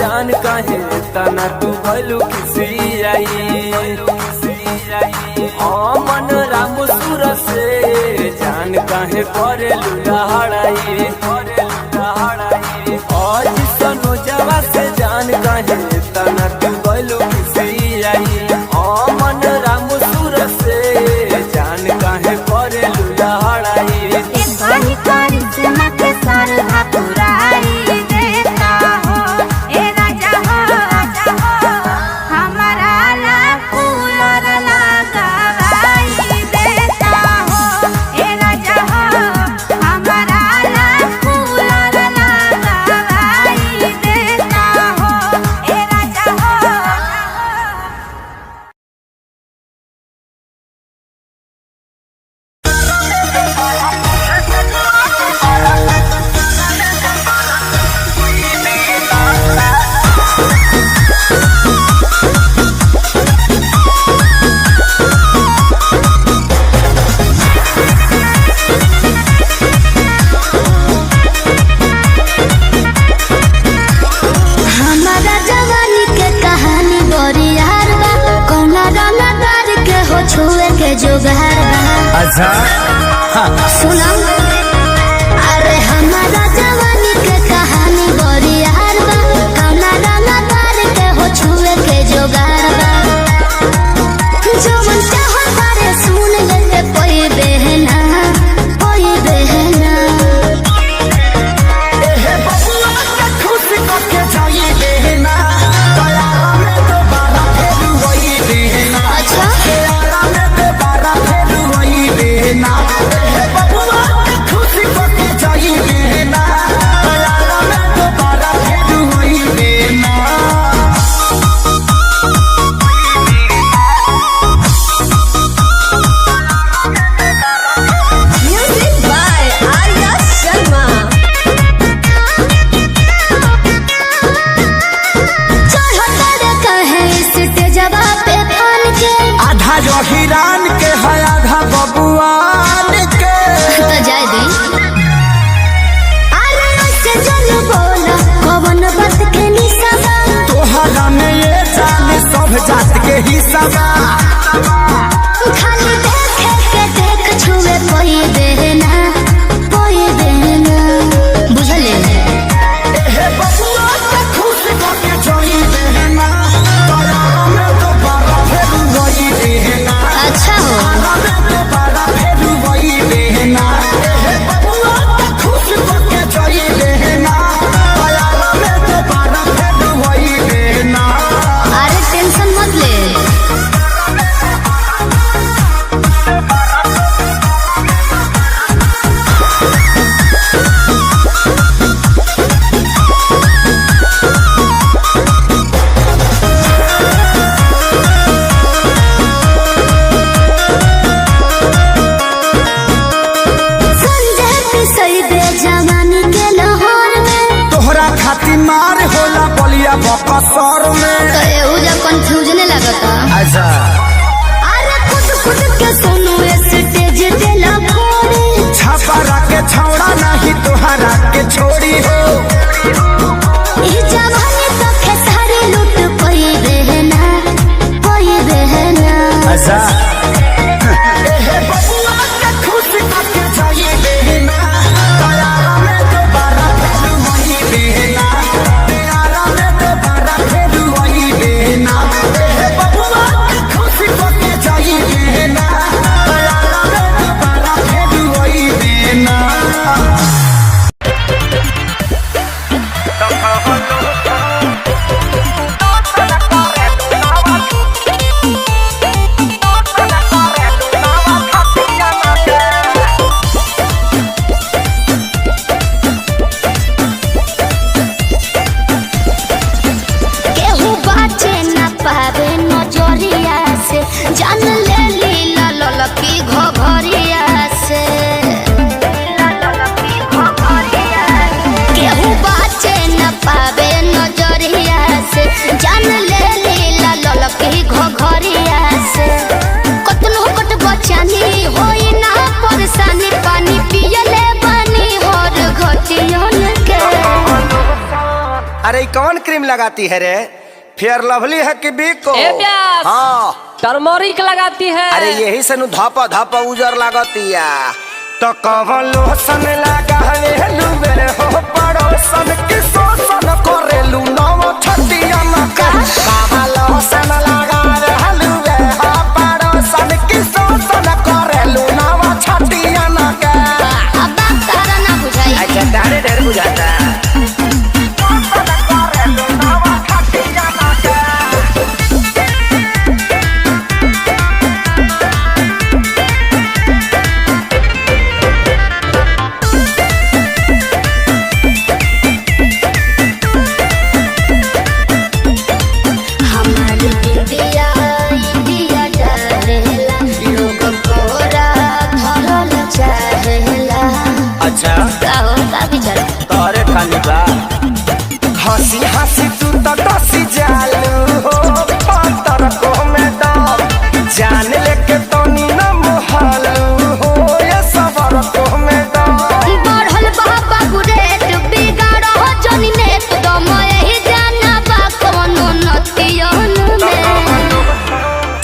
जान काहे तना तू भइलू किसी आई मन राम सुर से जान काहे करेलू लहड़ाई और सनो जवा से जान काहे तना तू भइलू किसी आई मन राम सुर से जान काहे करेलू लहड़ाई सुना अरे हमारा जवानी के कहानी बड़ी यार बा कौना रंगा तार के हो छुए के जोगार बा जो मन चाहो तारे सुन ले कोई बहना एहे बबुआ के खुश करके जाई बहना दया में दोबारा फेर वही बहना अच्छा दया में दोबारा फेर वही बहना हिरान के है आधा बबुआन के तो जाए दी अरे उससे चलो बोला कौन बात के निशाबा तोहरा में ये जान सब जात के हिस्सा खाली देखे के देख छुए कोई देना बुझले एहे बबुआ के खुश करके जाई बहना दया में दोबारा फेर वही बहना अच्छा हो दोबारा फेर वही बहना एहे बबुआ के खुश करके जाई बहना दया में दोबारा फेर वही बहना अरे टेंशन मत ले मार होला बलिया बकसर में तो एहू कंफ्यूजन लगता अच्छा अरे खुद के सुनो स्टेज देला फोड़ी छपरा के छौड़ा नहीं तोहरा के छोड़ी हो ई जवानी तो खेसारी लूट कोई बहना अच्छा एहे बबुआ के खुश करके जाई बहना दया में दोबारा फेर वही बहना दया में दोबारा फेर वही बहना एहे बबुआ के खुश करके जाई बहना दया में दोबारा फेर वही बहना जान ले लीला ललकी घोघरिया से अरे कौन क्रीम लगाती है रे? फेयर लवली है कि बिको? हाँ टर्मरिक लगाती है। अरे यही से नु धापा धापा उजर लागतिया। तो कवन लोशन लगावेलू मेरे हो पड़ोसन की शोषण करेलू नव छतिया न कवन लोशन लगावेलू मेरे हो पड़ोसन की शोषण करेलू नव छतिया न अब बात तारा ना बुझाई। अच्छा तारे ढेर बुझाता। अच्छा तोरे खाली बा हंसी हंसी तू तो डसी जालू हो पंतर को में दम जान लेके तो नी न मोहलू हो ये सबर को में दम बढ़ल बाबा गुरेट बिगाड़ हो जनी ने तो दम यही जाना बा कोनो नतियन में।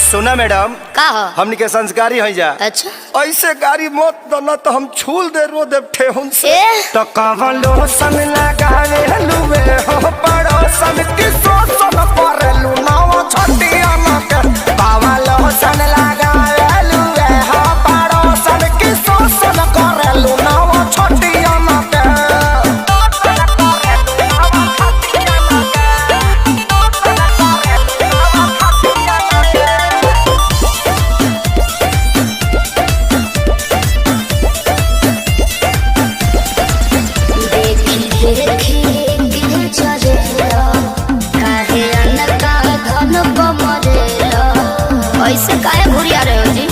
सुना मैडम का हो? हमनी के संस्कारी है जा। अच्छा ऐसे गाड़ी मत दना तो हम छूल दे रो दे ठेहुन से। ए? तो कवन लोशन लगावे लुवे हो पड़ोसन की शोषण करेलू नव छतिया न के कवन लोशन लगावे लुवे हो पड़ोसन की शोषण करेलू नव छतिया न के ऐसे काहे घुरिया रहे हो जी?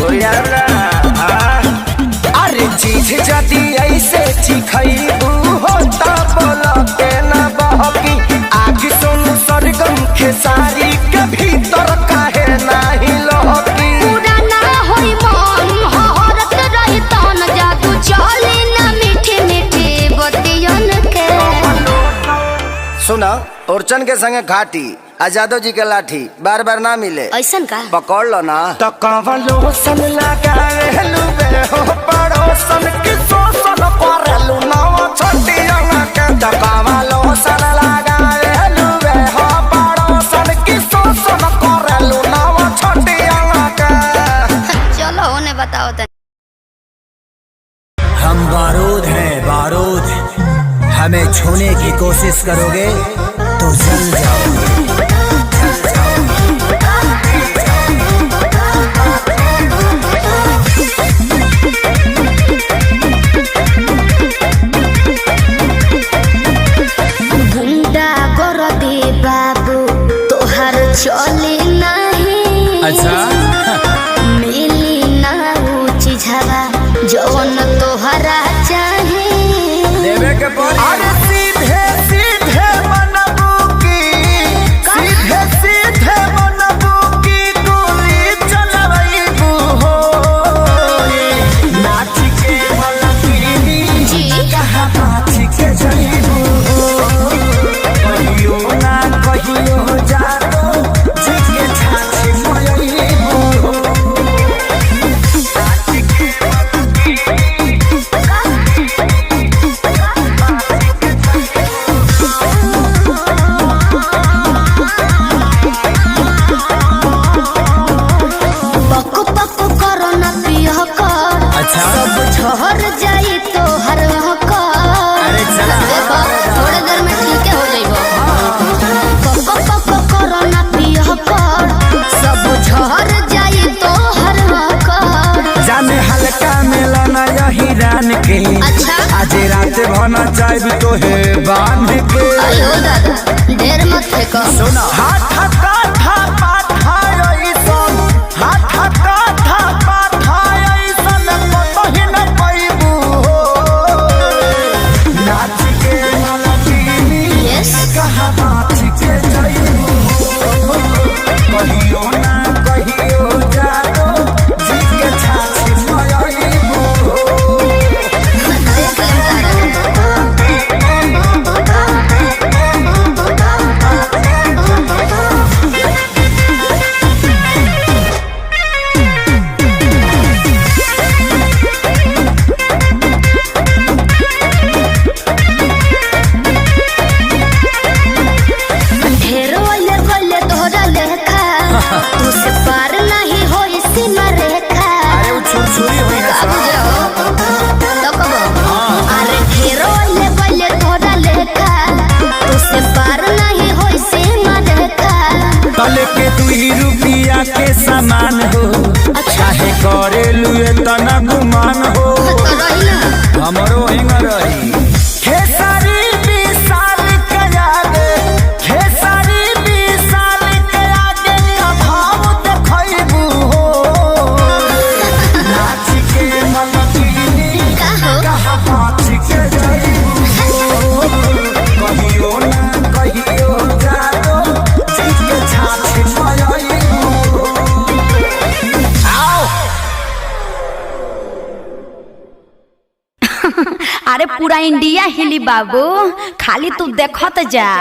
अरे चीज जदी ऐसे चिखैबू हो ता बोला के ना बहकी आग सुन सरगम खेसारी के भीतर काहे नाही लहकी पूरा ना होई मन हहरत रही तन जादू चली ना मीठी मीठी बतियन के। सुना ओरचन के संगे घाटी आजादो जी के लाठी बार बार ना मिले ऐसन का? पकड़ लो ना। तो कवन लोशन लगावे लुवे हो पड़ोसन की शोषण करेलू नव छतिया न के तो कवन लोशन लगावे लुवे हो पड़ोसन की शोषण करेलू नव छतिया न के। चलो होने बताओ तनी। हम बारूद हैं बारूद, हमें छूने की कोशिश करोगे तो जल जाओगे। गुंडा कर दे बाबू तोहर चली नहीं। अच्छा मिली ना ऊ चीज़वा जवन तोहरा चाहे। देवे के पड़ी। अरे सीधे सीधे मनबू की सीधे सीधे मनबू की गोली चलबू हो नाच के मलकीनी जी कहाँ नाच के जईबू हो कहियो ना कहियो जानो जिके छाछी मयईबू हो नाच के पक पक करो ना पिया कर। अच्छा। सब झहर जाई तो हर कर। अरे चला। देखो थोड़े देर में ठीक हो जाइबो। पक पक करो ना पिया कर। सब झहर जाई तो हर कर। जाने हल्का मिलना यही रान के। अच्छा। आज रात भना चाहे तो है बांध के। अयो दादा ढेर मत फेंको। सुना हाथ काथा पाठाई सन हाथ काथा पाठाई सन कतही न पैबू हो नाच के मलकीनी यस कहाँ नाच के जईबू हो कहियो ना कहियो जानो जी के छाछी मयईबू हो देख लेम तारा। अरे पूरा इंडिया हिली बाबू, खाली तू देखत जा।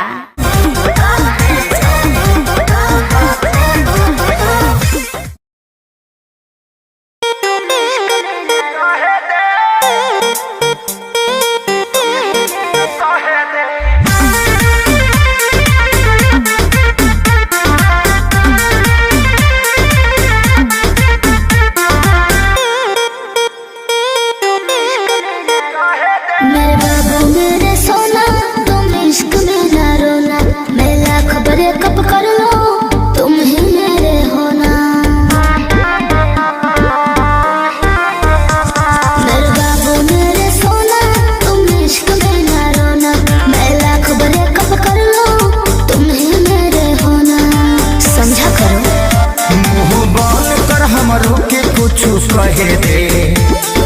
कहे दे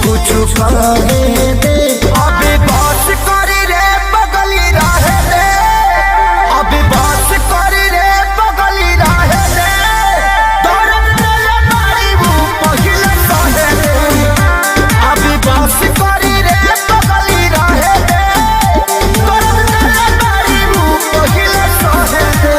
कुछ कहे दे, अभी बात करी रे बगली रहे दे, अभी बात करी रे बगली रहे दे, दौड़न चले मारी वो पहिले कहे दे, अभी बात करी रे बगली रहे दे, दौड़न चले मारी वो पहिले कहे दे।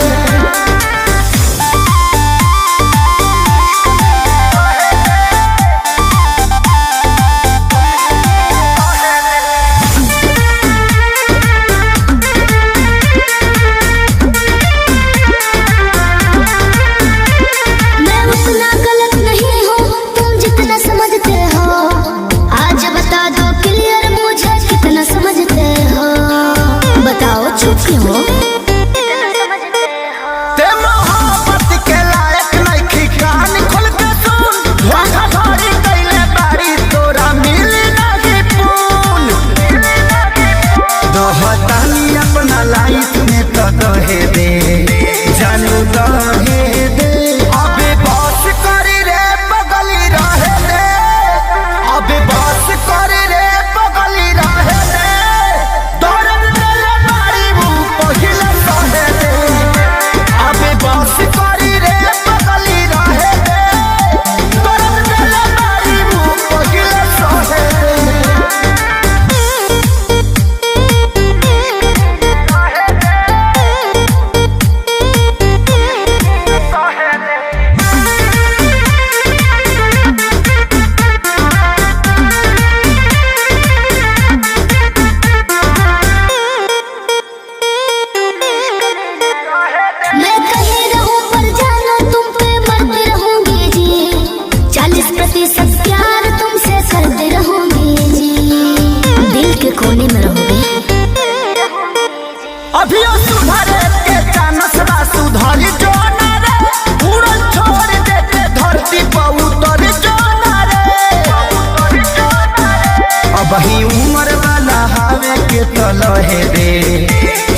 वही उम्र वाला हवे के तो लहे दे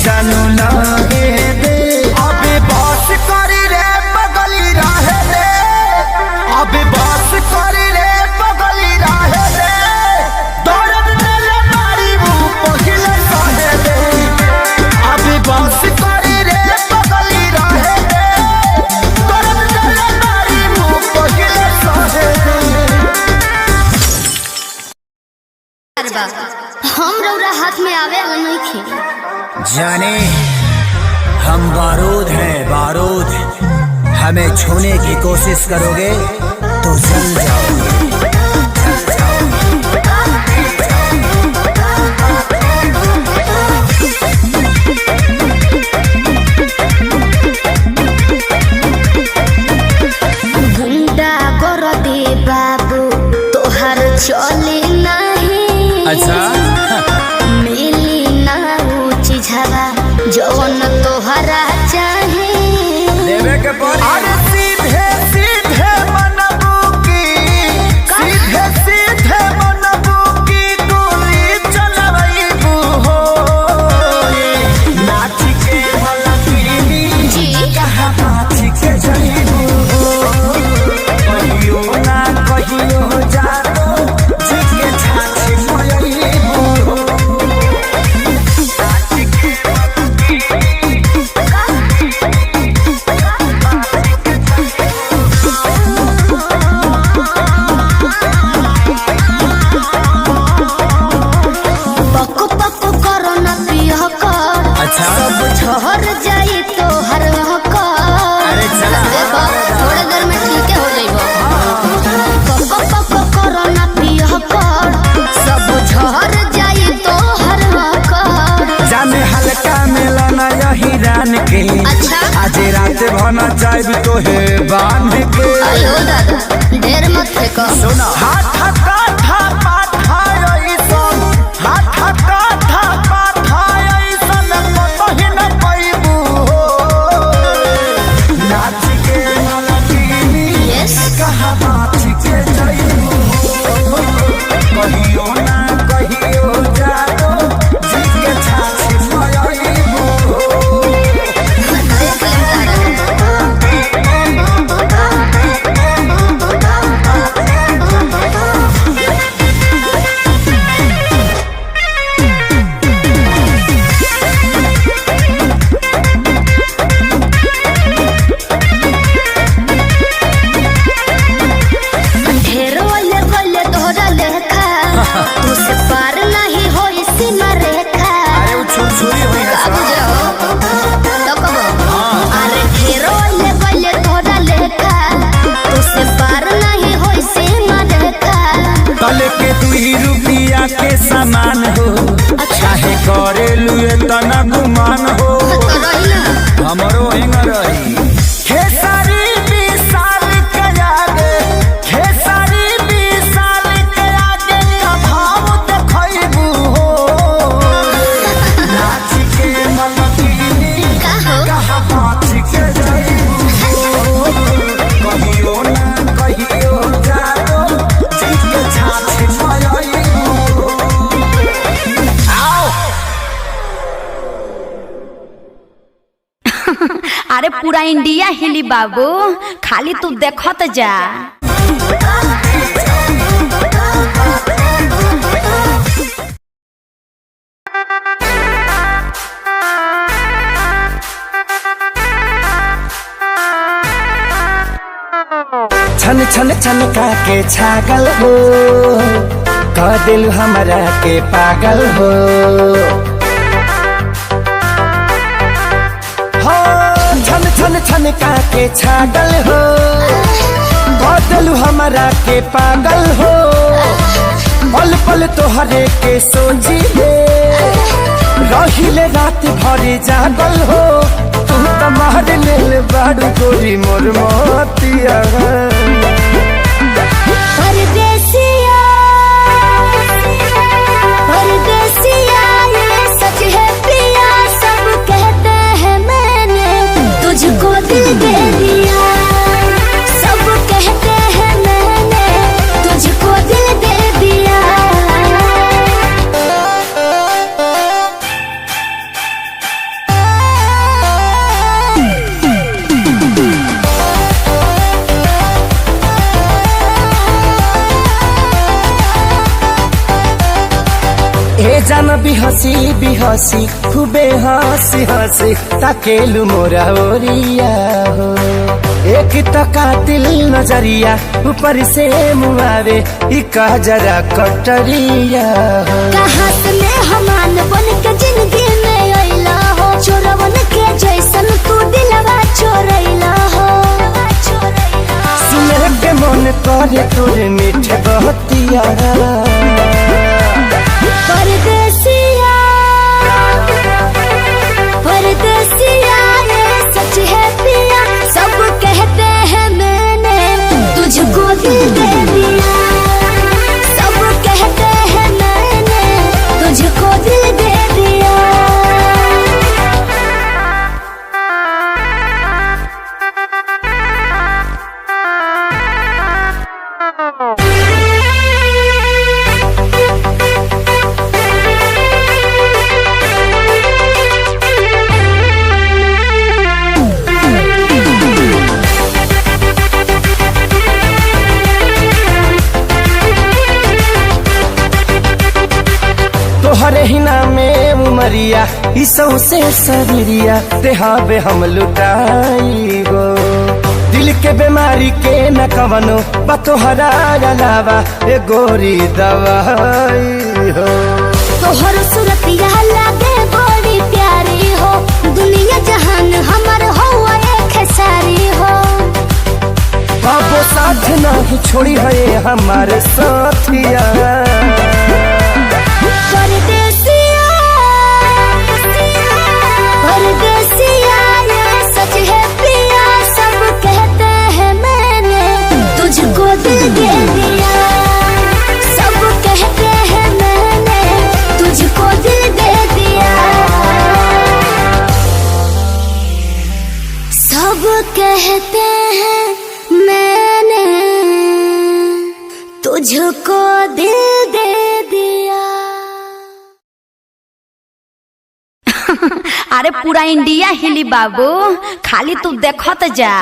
जानू लहे दे, अबे बस करी रे बगली रहे दे, अबे बस करी रे बगली रहे दे, दौड़न चले मारी वो पहिले कहे दे, अबे बस करी रे बगली रहे दे, दौड़न चले मारी वो पहिले कहे दे। हम रौरा हाथ में आवे नहीं खे जाने हम बारूद हैं बारूद, हमें छूने की कोशिश करोगे तो जल जाओगे। गुंडा कर दे बाबू तोहर चले नहीं, अच्छा मिली ना ऊंची झवा जौन तोहरा चाहे देवे के पड़ी। अरे सीधे सीधे मनबू की, सीधे जाए तो है बांध के। अयो दादा ढेर मत फेंको। सुना हाथ काठा पाठा ऐसन, हाथ काठा पाठा ऐसन कतही न पैबू हो। नाच के नलकीनी कहाँ बात के जइबू हो। कहियो ना कहियो जादो जी के छाछ पयबू हो। के 2 रुपया के सामान हो चाहे करे लुए तना गुमान हो। हमरो हिंग रही खेसारी 20 साल के आगे, खेसारी 20 साल के आगे का भाव देखैबू हो। नाच के मलकीनी कहाँ बात के जइबू हो। कहियो ना कहियो जादो जी के छाछ अरे पूरा इंडिया हिली बाबू, खाली तू देखत जा। छन छन छन का के छागल हो, कह दिल हमरा के पागल हो। छन छन छन का के छागल हो, कह दिल हमरा के पागल हो। पल पल तोहरे के सोची रहिले रात भरे जागल हो। तू तो मार लेल बाड़ू गोरी मोर मोतिया। परदेसिया परदेसिया ये सच है प्रिया, सब कहते हैं मैंने तुझको दिल दे दिया। सब कहते हैं मैंने तुझको दिल दे दिया। ए जान बिहसी खूबे हंसी हंसी ताकेलु मोरा ओरिया हो। एक तो कातिल नजरिया ऊपर से मुआवे ई कह जरा कटरिया हो। कहाँ से मेहमान बन के जिंदगी में अइला हो, चोरवन के जैसन तू दिलवा चोरैला हो। सुने के मन करे तोरे मीठे बहतिया। परदेसिया परदेसिया ये सच है पिया, सब कहते हैं मैंने तुझको दिल दे दिया। सब कहते हैं मैंने तुझको दिल दे दिया। तोहरे ही नामे उमरिया ई सौसे शरीरिया देहाबे हम लुटाई गो। दिल के बीमारी के न कवनो बा तोहरा अलावा ए गोरी दवाई हो। तोहर सूरतिया लागे बड़ी प्यारी हो, दुनिया जहान हमर हो एक सारी हो। बाबो साथ नहीं छोड़ी है हमारे साथिया। परदेसिया परदेसिया ये सच है पिया, सब कहते हैं मैंने तुझको दिल दे दिया। अरे पूरा इंडिया हिली बाबू, खाली तू देखत जा।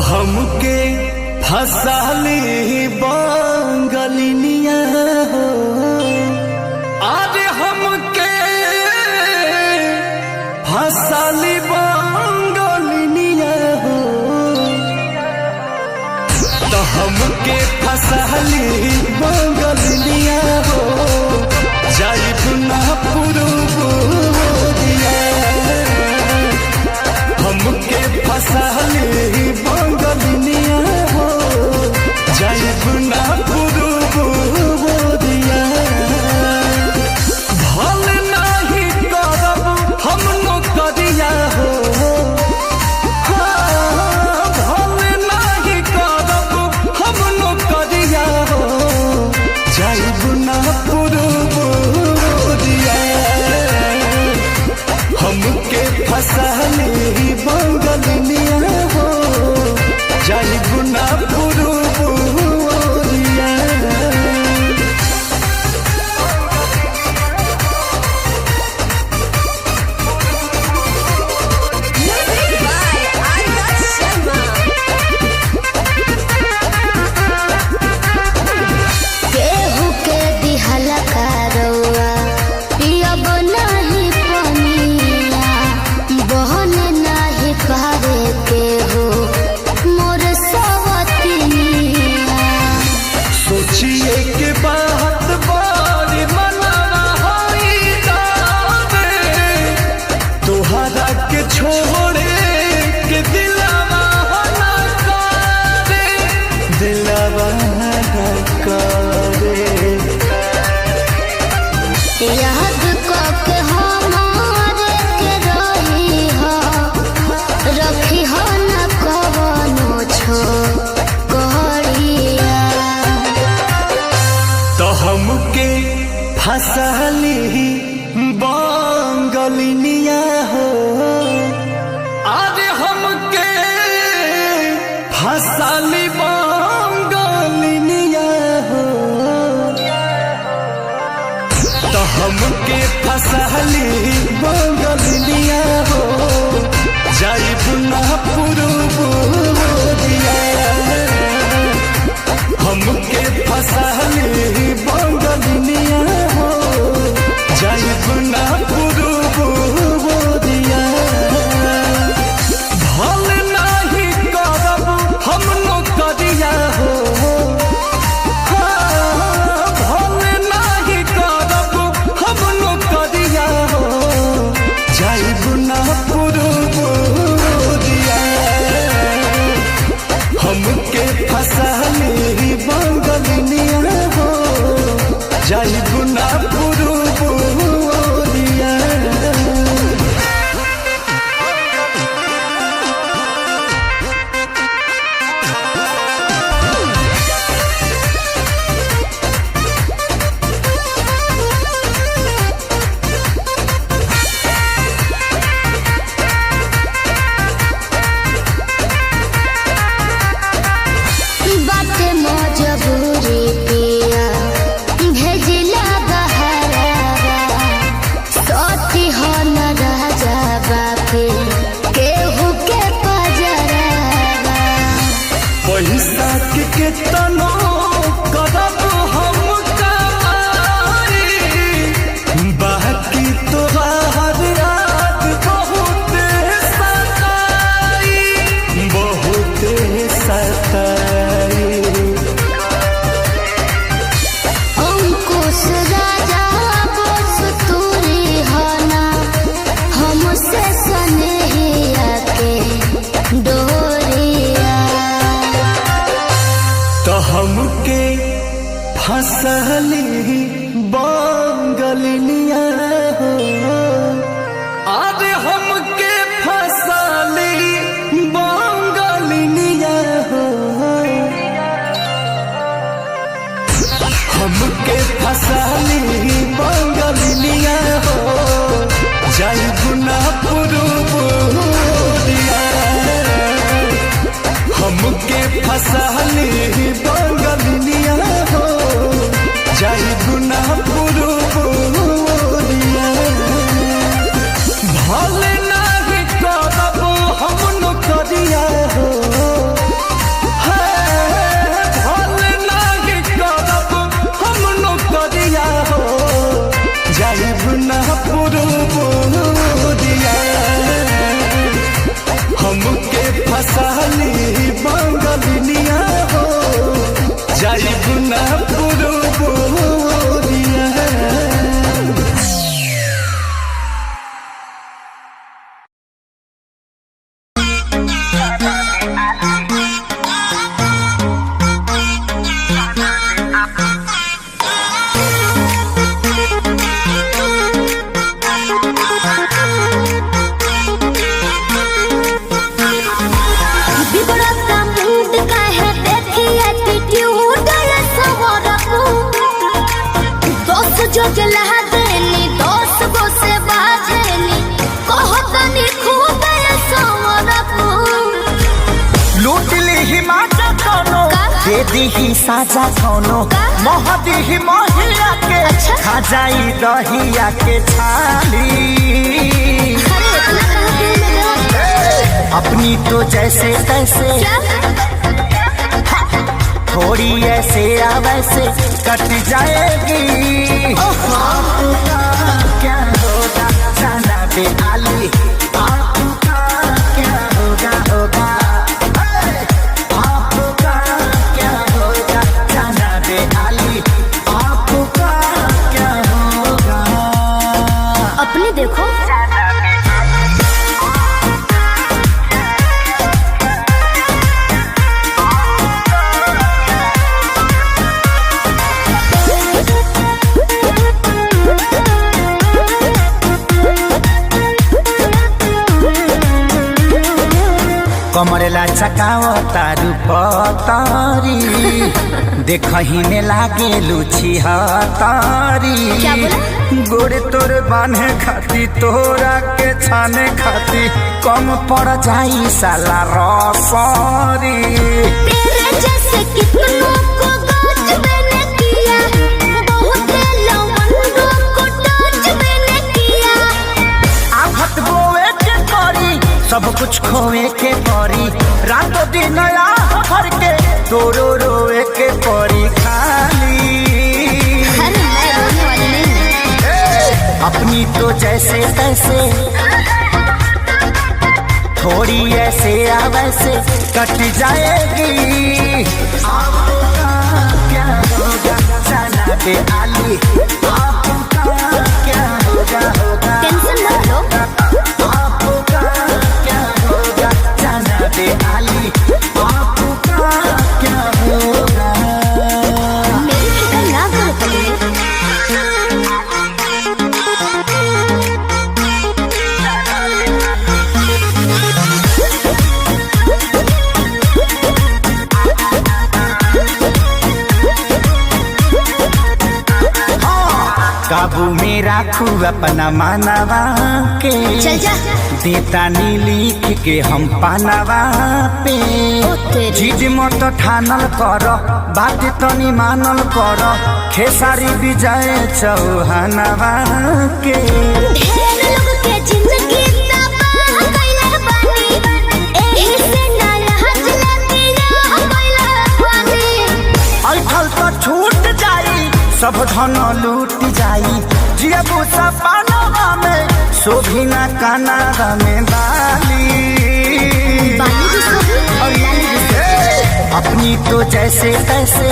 हमके फसाली बांगलिनिया हो, आज हमके फसाली बांगलिनिया हो, तो हमके फसाली बांगलिनिया हो, जाइब ना पुरुबोदिया, हमके फसाली बांगलिनिया हो, जाइब ना पुरुबोदिया, भल नहीं करब हम नौकरिया हो, भल नहीं करब हम नौकरिया हो, जाइब ना पुरुबोदिया, हमके फसाली बांगलिनिया हो, जाइब ना पुरुबोदिया। केहू के दिहल करौआ पियब नहीं पनिया, बहन नहीं पारे केहू मोर सवतिनिया। सोचिए के बात बारी मनवा होई जावे, तोहरा के छोड़े के दिलवा ना करे, दिलवा ना करे। याद के हमारे के रही हो, रखी हो न कवनो छोकरिया। तो हमके फसाली बांगलिनिया हो, आज हमके फसाली बांगलिनिया हो, तो हमके फसाली बांगलिनिया हो, जाइब ना पुरुबोदिया, हमके फसाली बांगलिनिया हो, जाइब ना पुरुबोदिया, भल नहीं करब हम नौकरिया हो, भल नहीं करब हम नौकरिया हो, जाइब ना पुरुबोदिया, हमके फसाली बांगलिनिया हो, जाइब ना पुरुबोदिया। बाटे मजबूरी पिया भेजिला बहरावा, पैसा के तनो करब हम कमाई, बाकी तोहार याद बहुत सताई, बहुत सताई। अंकुश राजा बस तूरी हना, हमसे सनेहिया के डोरिया। तो हमके फसली बंगलिया हो, अरे हमके फसली बंगलिया हो, हमके फसली बंगलिया हो, जाई गुना पुरुबुरिया। हमके फसली बंगलिया हो, जाई गुना पुरुबुरिया। भले नाही करब हम नौकरिया हो, भले नाही करब हम नौकरिया हो, जाई गुना पुरुबुरिया। हमके फसली बंगलिया हो, जाई गुना पुरुबुरिया। बिगड़ता मूड काहे देखी एटीट्यूड ये सवरकू। दोस्त जो जला देनी दोस्त गो से बाजेनी, कहतनी खूब ये सवरकू। लूट ली हिमाचा कोनो, दे दी ही साजा कोनो, मोह दी ही मोहिया के, खा जाई दहिया के छाली। अरे इतना कहाँ दिल में देवा? अपनी तो जैसे तैसे, थोड़ी ऐसे या वैसे कट जाएगी। आपका क्या होगा जाना बेआली, आपका क्या होगा होगा, आपका क्या होगा जाना बेआली, आपका क्या होगा। अपने देखो कमरेला चकाओ तारू पतारी, देखही में लागे लुची हतारी। क्या बोला? गोरे तोर बांधे खाती, तोरा के छाने खाती, कम पड़ जाई साला रसरी। तेरे जैसे कितनों को गाज मैंने किया, बहुत लवंडों को टच मैंने किया। आफत बोए के करी, सब कुछ खोए के परी, रातों दिन भर के तोरो रोए के परी खाली। अरे मैं रोने वाली नहीं हूँ। अपनी तो जैसे तैसे, थोड़ी ऐसे या वैसे कट जाएगी। आपका क्या होगा जाना बेआली, आपका क्या होगा होगा। टेंशन मत लो, आपका क्या होगा जाना बेआली, आपका क्या होगा। मेरी फिक्र ना करो पगले। काबू में राखू अपना मानवा के, चल जा। देता नी लिख के हम पानवा पे। जिद मत ठानल कर, बात तनी मानल कर, खेसारी विजय चौहानवा के। ढेर लोग के जिंदगी तबाह कइले बानी, एही से ना लहज लगी रह गइले सब धन लूट जाई जियबू सपनवा में शोभी ना कानावा में बाली बाली भी शोभी और लाली भी शोभी। अपनी तो जैसे तैसे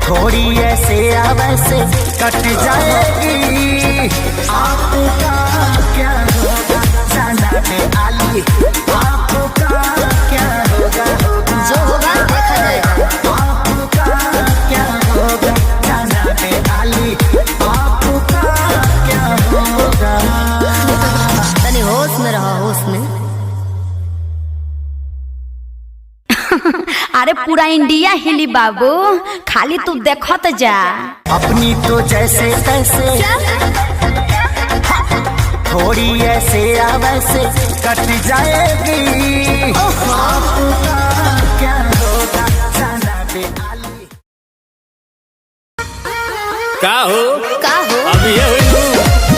थोड़ी ऐसे या वैसे कट जाएगी। आपका क्या होगा जाना पे आली, आपका क्या होगा जो होगा देखा जाएगा। आपका क्या होगा जाना पे आली, आपका क्या होगा। तनी होश में रहो, होश में। अरे पूरा इंडिया हिली बाबू, खाली तू देखत जा। अपनी तो जैसे तैसे थोड़ी ऐसे या वैसे कट जाएगी। आपका क्या होगा जाना पे आली। का हो का हो अब ये हुई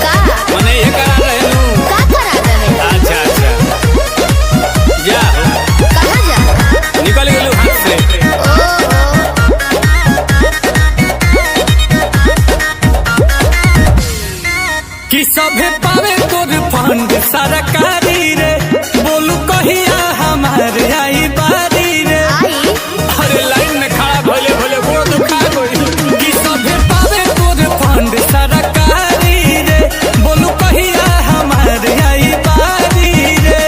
का मने ये करा रहे हूँ। का करा रहे? अच्छा अच्छा जा कहाँ जा? निकल गेलू हाथ से। कि सभे पावे तोर फंड सरकारी रे, बोलू कहिया हमारे आई बारी रे। आई अरे लाइन में खड़ा भोले भोले गोड़ दुखा गई। कि सभे पावे तोर फंड सरकारी रे, बोलू कहिया हमारे आई बारी रे।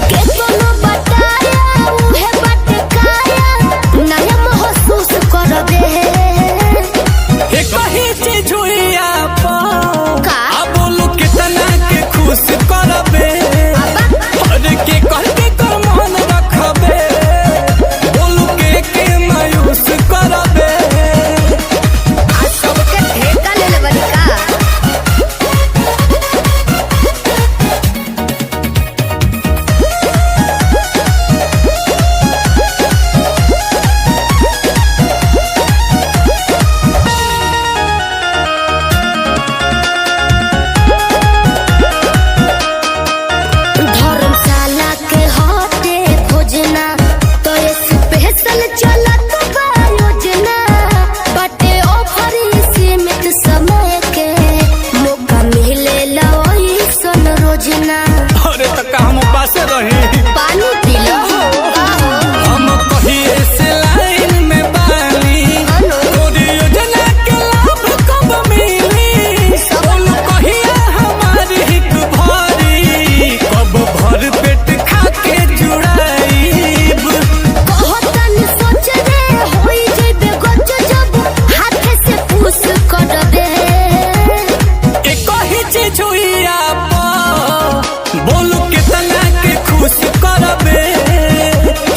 के कोनो बताया उहे बटकाया नया महसूस करबे। हे कही चीज हुई आप का? आ बोलू कितना के खुश करबे। अरे के कह के कर मन रखबे, बोलू के मायूस करबे। आज सबके ठेका ले लेबन का? धर्मशाला के होते खोजना तो स्पेशल चलत बा योजना। बटे ऑफर सीमित समय के मौका मिले लई सन रोजना। अरे तो का हम पास रही, पानी पी लो हम कहिए से लाइन में बानी। तोरी योजना के लाभ कब मिली, बोलू कहिया हमारी हित भरी। कब भर पेट खा के जुड़ाईब। कहतन सोच रे होई जेबे गज जब हाथ से पूछ कर दे। एक ही चीज हुई आप, बोलू कितना के खुश करबे।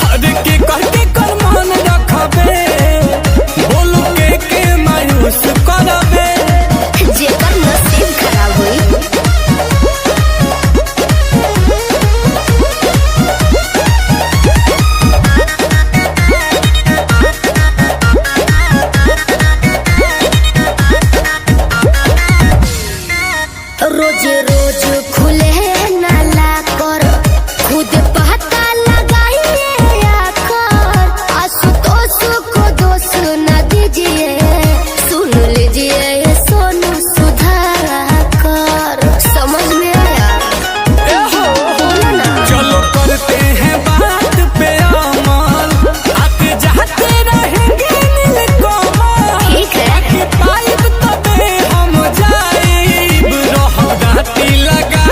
हर के कह के कर मन रखबे, बोलू के मायूस करबे। जेकर नसीब खराब हुई। रोज रोज खुले नाला कर खुद पता लगाइए आकर। आशुतोष को दोष न दीजिए, सुन लीजिए ये सोनू सुधाकर। समझ में आया? बोलो ना। चलो करते हैं बात पे अमल, आते जाते रहेंगे नीलकमल। ठीक है। कि पाइब तबे हम जाइब, रहगाती लगा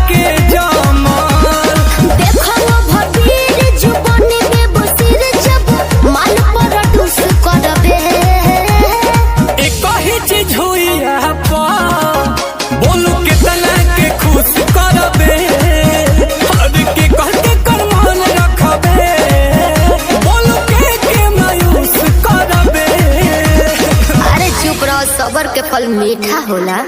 के जमल। देखो वो भबीर जुबान में बसीर जब माल पर डूस करबे। एक ही चीज हुई आप, बोलू कितना के खुश करबे। हर के कह के कर मन रखबे, बोलू के मायूस करबे। अरे चुप रहो, सबर के फल मीठा होला।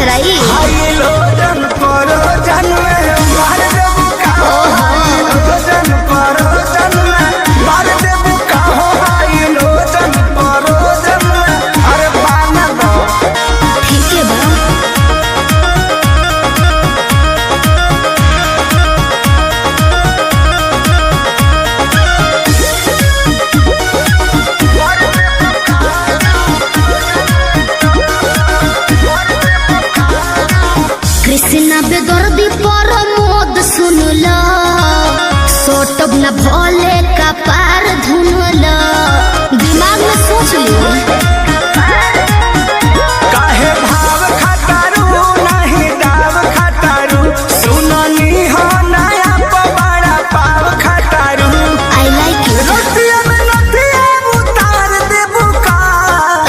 चुराई। हाय लोजन परोजन में मार देबू का हाय लोजन परोजन में मार देबू का हाय लोजन परोजन में अरे पाना दो ठीक है बा। कृष्णा बेदर्दी पर मोद सुनला सोटब न भोले का पार धुनला दिमाग में सोच लियो। काहे भाव खटारू नहीं दाव खटारू सुननी हो नया पवाड़ा पाव खटारू आई लाइक यू। रतिया में नथिया उतार देबू का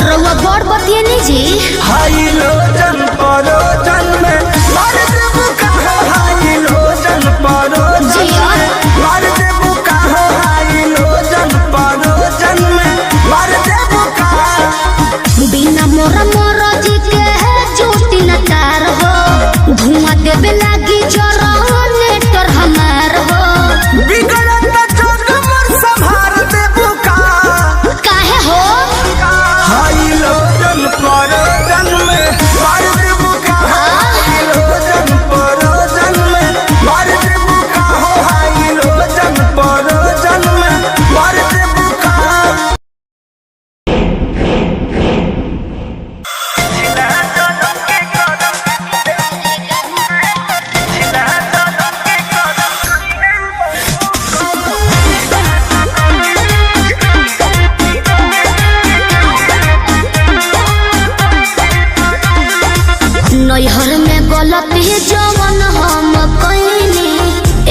रउआ बड़ बतिए नहीं जी। हाय लोजन परोजन में मार देबू का हाय लोजन परोजन जिया। में मार देबू का हाय लोजन परोजन में मार देबू का बिना मोरा मोरा जी के है झूठी न तार हो धुआं देवे लागी जरा नेटर हमार हो। बिगड़त चोट मोर संभार देबू का काहे हो हाय लोजन परोजन में मार देबू का हाय लोजन परोजन में मार देबू का हाय लोजन परोजन में मार देबू का नैहर में गलती जवन हम कइनी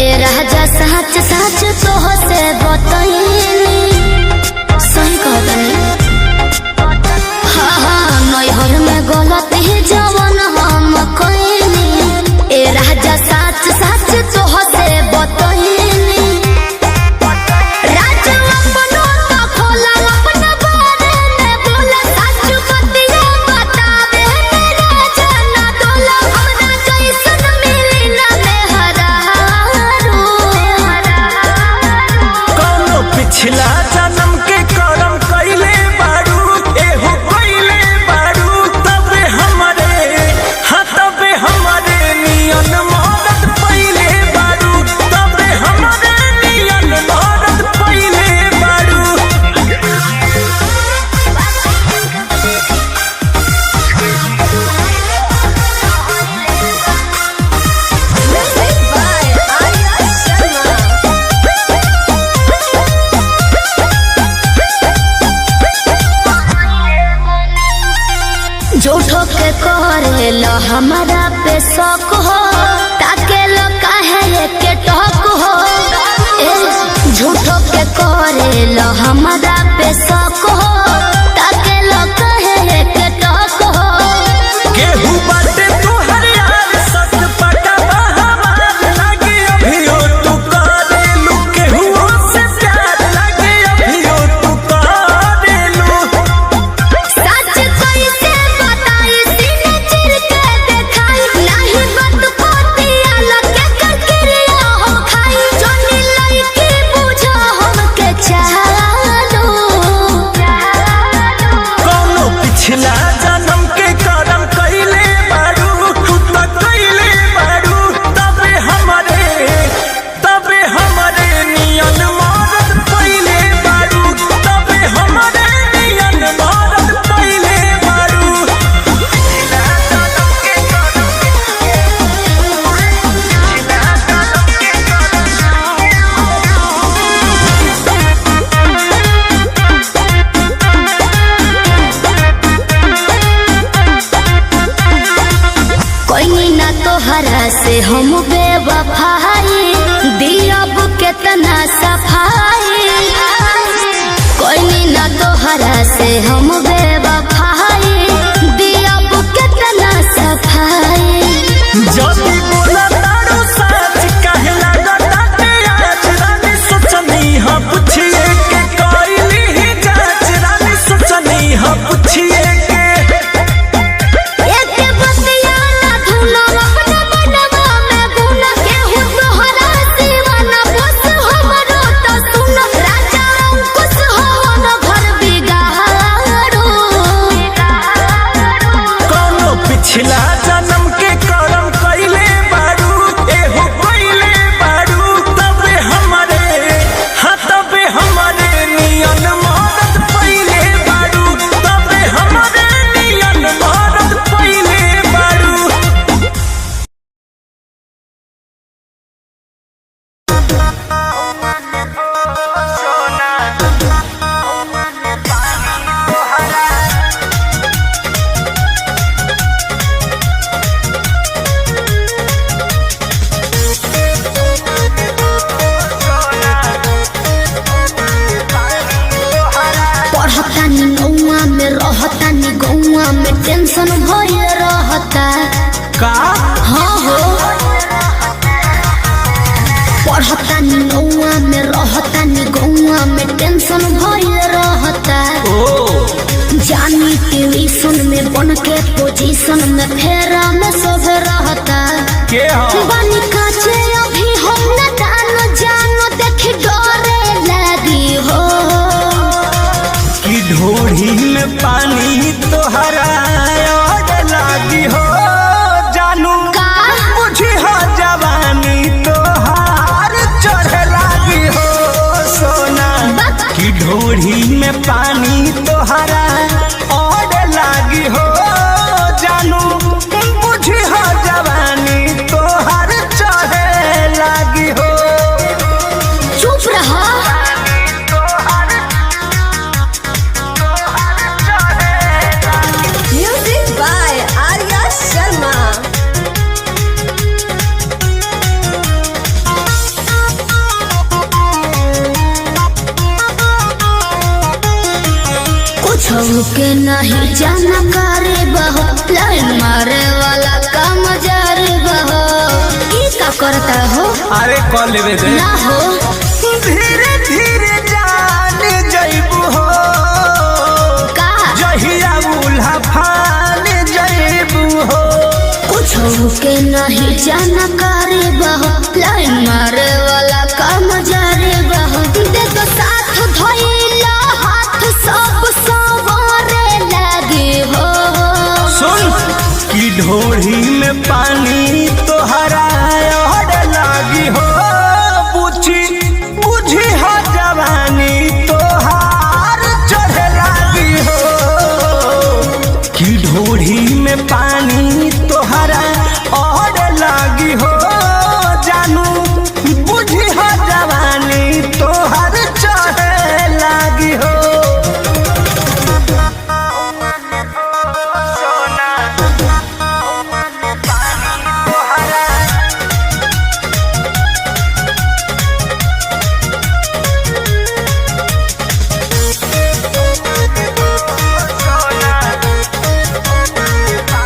ए राजा सच सच तोह से बतइनी सही कहतनी। हाँ हाँ नैहर में गलती जवन हम कइनी ए राजा सच सच तोह से बतइनी। राजा अपनो तो खोला अपना बारे में बोला सच बतिया बतावे मेरा जाना दोला हमरा जैसन मिली ना मेहरारू। कौनो पिछला जन्म के कर्म कइले बारू एहो कइले बारू तबे हमरे हाँ तबे हमरे नियन मदद पइले बारू तबे हमरे नियन मदद पइले बारू झूठो के करेला हमारा पे शौक हो ताके लो काहे के टॉक हो। ए झूठो के करेला हमारा पे शौक हो ताके लो काहे के टॉक हो। केहू बाटे तोहर यार सत पटवा हमार लागे अभियो तू करेलू केहू से प्यार लागे अभियो तू करेलू सच कैसे बताई सीने चिर के देखाई नहीं बात पोतिया लगे कर क्रिया हो खाई जोनी लईकी बुझो हमके चालो। कौनो पिछला जन्म के कर्म कइले बारू तू त कइले बारू तबे हमरे नियन मदद पइले बारू तबे हमरे नियन मदद पइले बारू कोई ना तोहरा से हम बेवफाई दियब केतना सफाई। कोई ना तोहरा से हम बेवफाई दियब केतना सफाई। जदी बोला तारू सच काहे लागता ते आज रानी सोचनी हां पूछिए के कइली ही जांच रानी सोचनी हां पूछिए के एक बतिया पिछला जन्म के कर्म कइले बारू एहो कइले बारू तबे हमरे हाँ तबे हमरे नियन मरद पइले बारू तबे हमरे नियन मरद पइले बारू। पढ़तानी नौआ में रहतानी गौआ में टेंशन भइल रहता का हाँ हो पढ़तानी नौआ में रहतानी गौआ में टेंशन भइल रहता जानी ट्यूशन में बन के पोजीशन में फेरा में सब रहता के हो बानी काचे अभी हम न जानो देखी डरे लगी हो कि ढोढ़ी में पानी तोहरा और लागी हो जानू का मुझे हो जवानी तोहार चढ़े लागी हो सोना कि ढोढ़ी में पानी तोहरा और लागी हो जानू मुझे हो जवानी तोहार चढ़े लागी हो। चुप रहा Music by Arya Sharma. कुछ के नहीं जाना करे बहो लाइन मारे वाला काम जारे बहो ई का करता हो अरे कॉल लेवे दे ना हो धीरे धीरे जान जइबू हो का जहिया उल्हा फान जइबू हो कुछ के नहीं जाना करे बहो लाइन मारे वाला काम जारे बहो देखो साथ धइला हाथ सब सवारे लगे हो सुन कि ढोढ़ी में पानी तोहरा और लागी हो पूछी बुझी हो जवानी तोहार चढ़े लागी हो कि ढोढ़ी में पानी तोहरा और लागी हो जानू बुझी हो जवानी तोहार चढ़े लागी हो।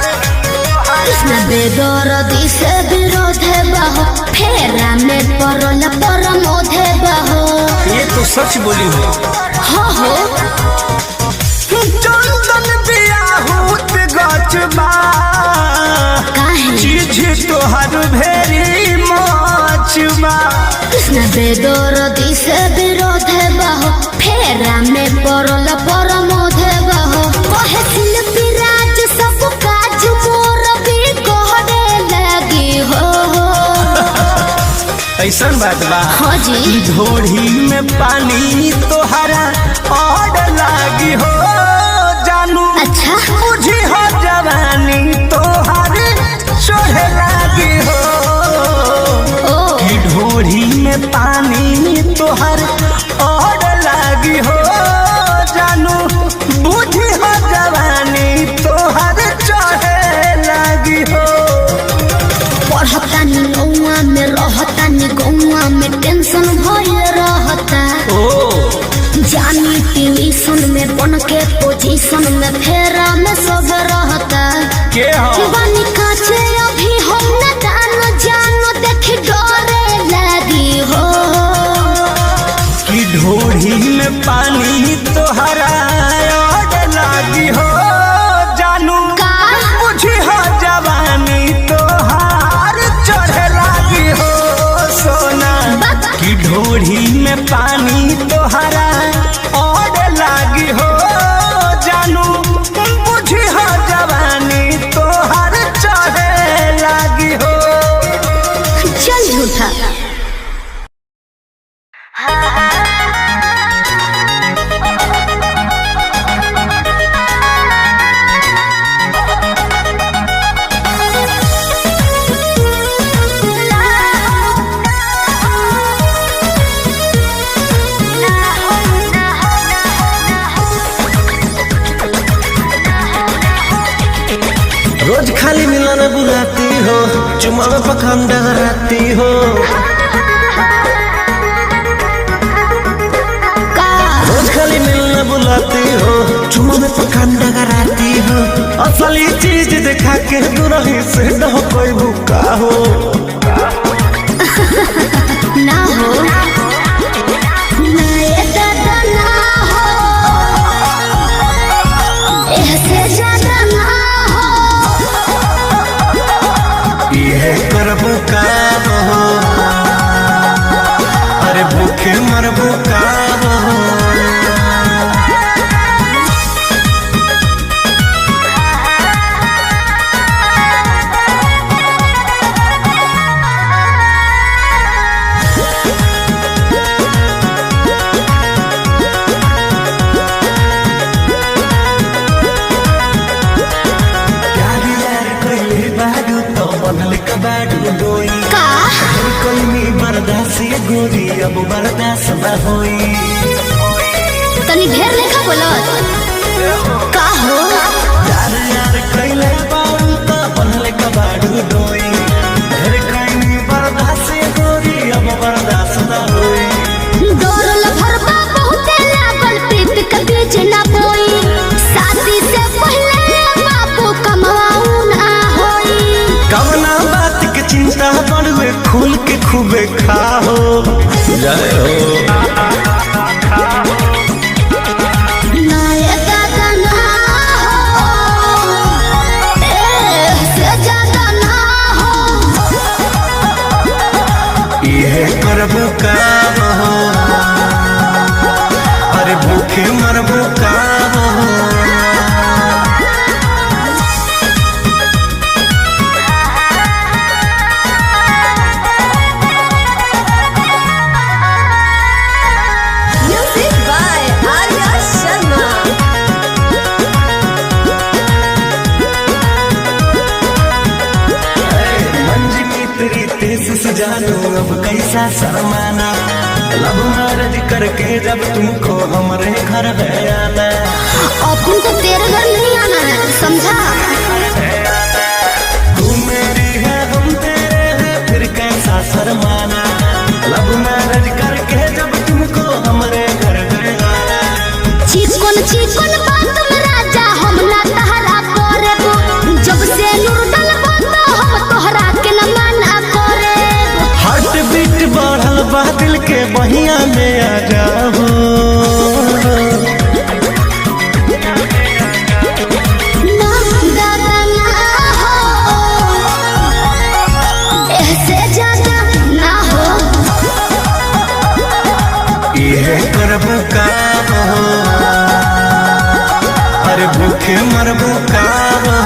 कृष्ण बेदरदी से विरोध बहो फेरा में परल परमोध बहो ये तो सच बोली हो हो चंदन बियाहूत गचबा काहे चीज तोहर भेरी मचबा कृष्ण बेदरदी से विरोध बहो फेरा में परल परमोध बहो कहे शिल्पी राज सब काज मोर भी कहने लगी हो ऐसन बात बा हाँ जी ढोढ़ी में पानी तोहरा और लागी हो जानू अच्छा मुझे हो जवानी तोहर चढ़े लागी हो ओ कि ढोढ़ी में पानी तोहर और लागी हो जानू बुझी हो जवानी तोहर चढ़े लागी हो। पढ़तानी नौआ में रहतानी गौआ में टेंशन भइल रहता जानी ट्यूशन में बन के पोजीशन में फेरा में सब रहता के हो बानी काचे अभी हम न जानो देखी डरे लगी हो कि ढोढ़ी में पानी तोहरा और लागी हो जानू का मुझे हो जवानी तोहार चढ़े लागी हो सोना कि ढोढ़ी में पानी तोहरा और लागी हो जानू मुझे हो झूठा। रोज खाली मिलन बुलाती हो, चुमा में पखंड डगराती हो। रोज खाली मिलन बुलाती हो, चुमा में पखंड डगराती हो। असली चीज दिखा के दुरही से न कोई भूखा हो ना हो ना ये दादा ना हो, ऐसे ज्यादा ना ये करबो का हो, अरे भूखे मरबो का हो। गोरी अब बर्दाश्त न होई, तनी ढेर लेखा बोलत का हो। यार यार कइले बाऊ त बनले कबाड़ू डोई, ढेर कइनी बर्दाश्त गोरी अब बर्दाश्त न होई। डोरल भरबा बहुते लागल, प्रीत के बीच ना बोई, शादी से पहले बापू कमाऊ ना होई। कवना बात के चिंता बड़वे खुल के खूबे खाओ जय हो। ना ये दादा ना हो, ऐसे ज्यादा ना हो। ये करबो का हो, अरे भूखे मरबो का हो। Music by Arya Sharma. मंजनी तेरी तेज से जानू अब कैसा शर्माना, लब मैरिज करके जब तुमको हमारे घर है आना। अपन को तेरे घर नहीं आना है, समझा। तू मेरी है हम तेरे हैं, फिर कैसा शर्माना, लब मैरिज करके जब तुमको हमारे घर है आना। चिकन बात में राजा हम ना तहरा करेबो, जब से नूर डलबो तो हम तोहरा के न मना करेबो। हार्ट बीट बढ़ल बा दिल के बहिया में आ जाओ। ना दादा ना हो, ऐसे ज्यादा ना हो। ये करबो का हो, अरे भूखे मरबो का हो।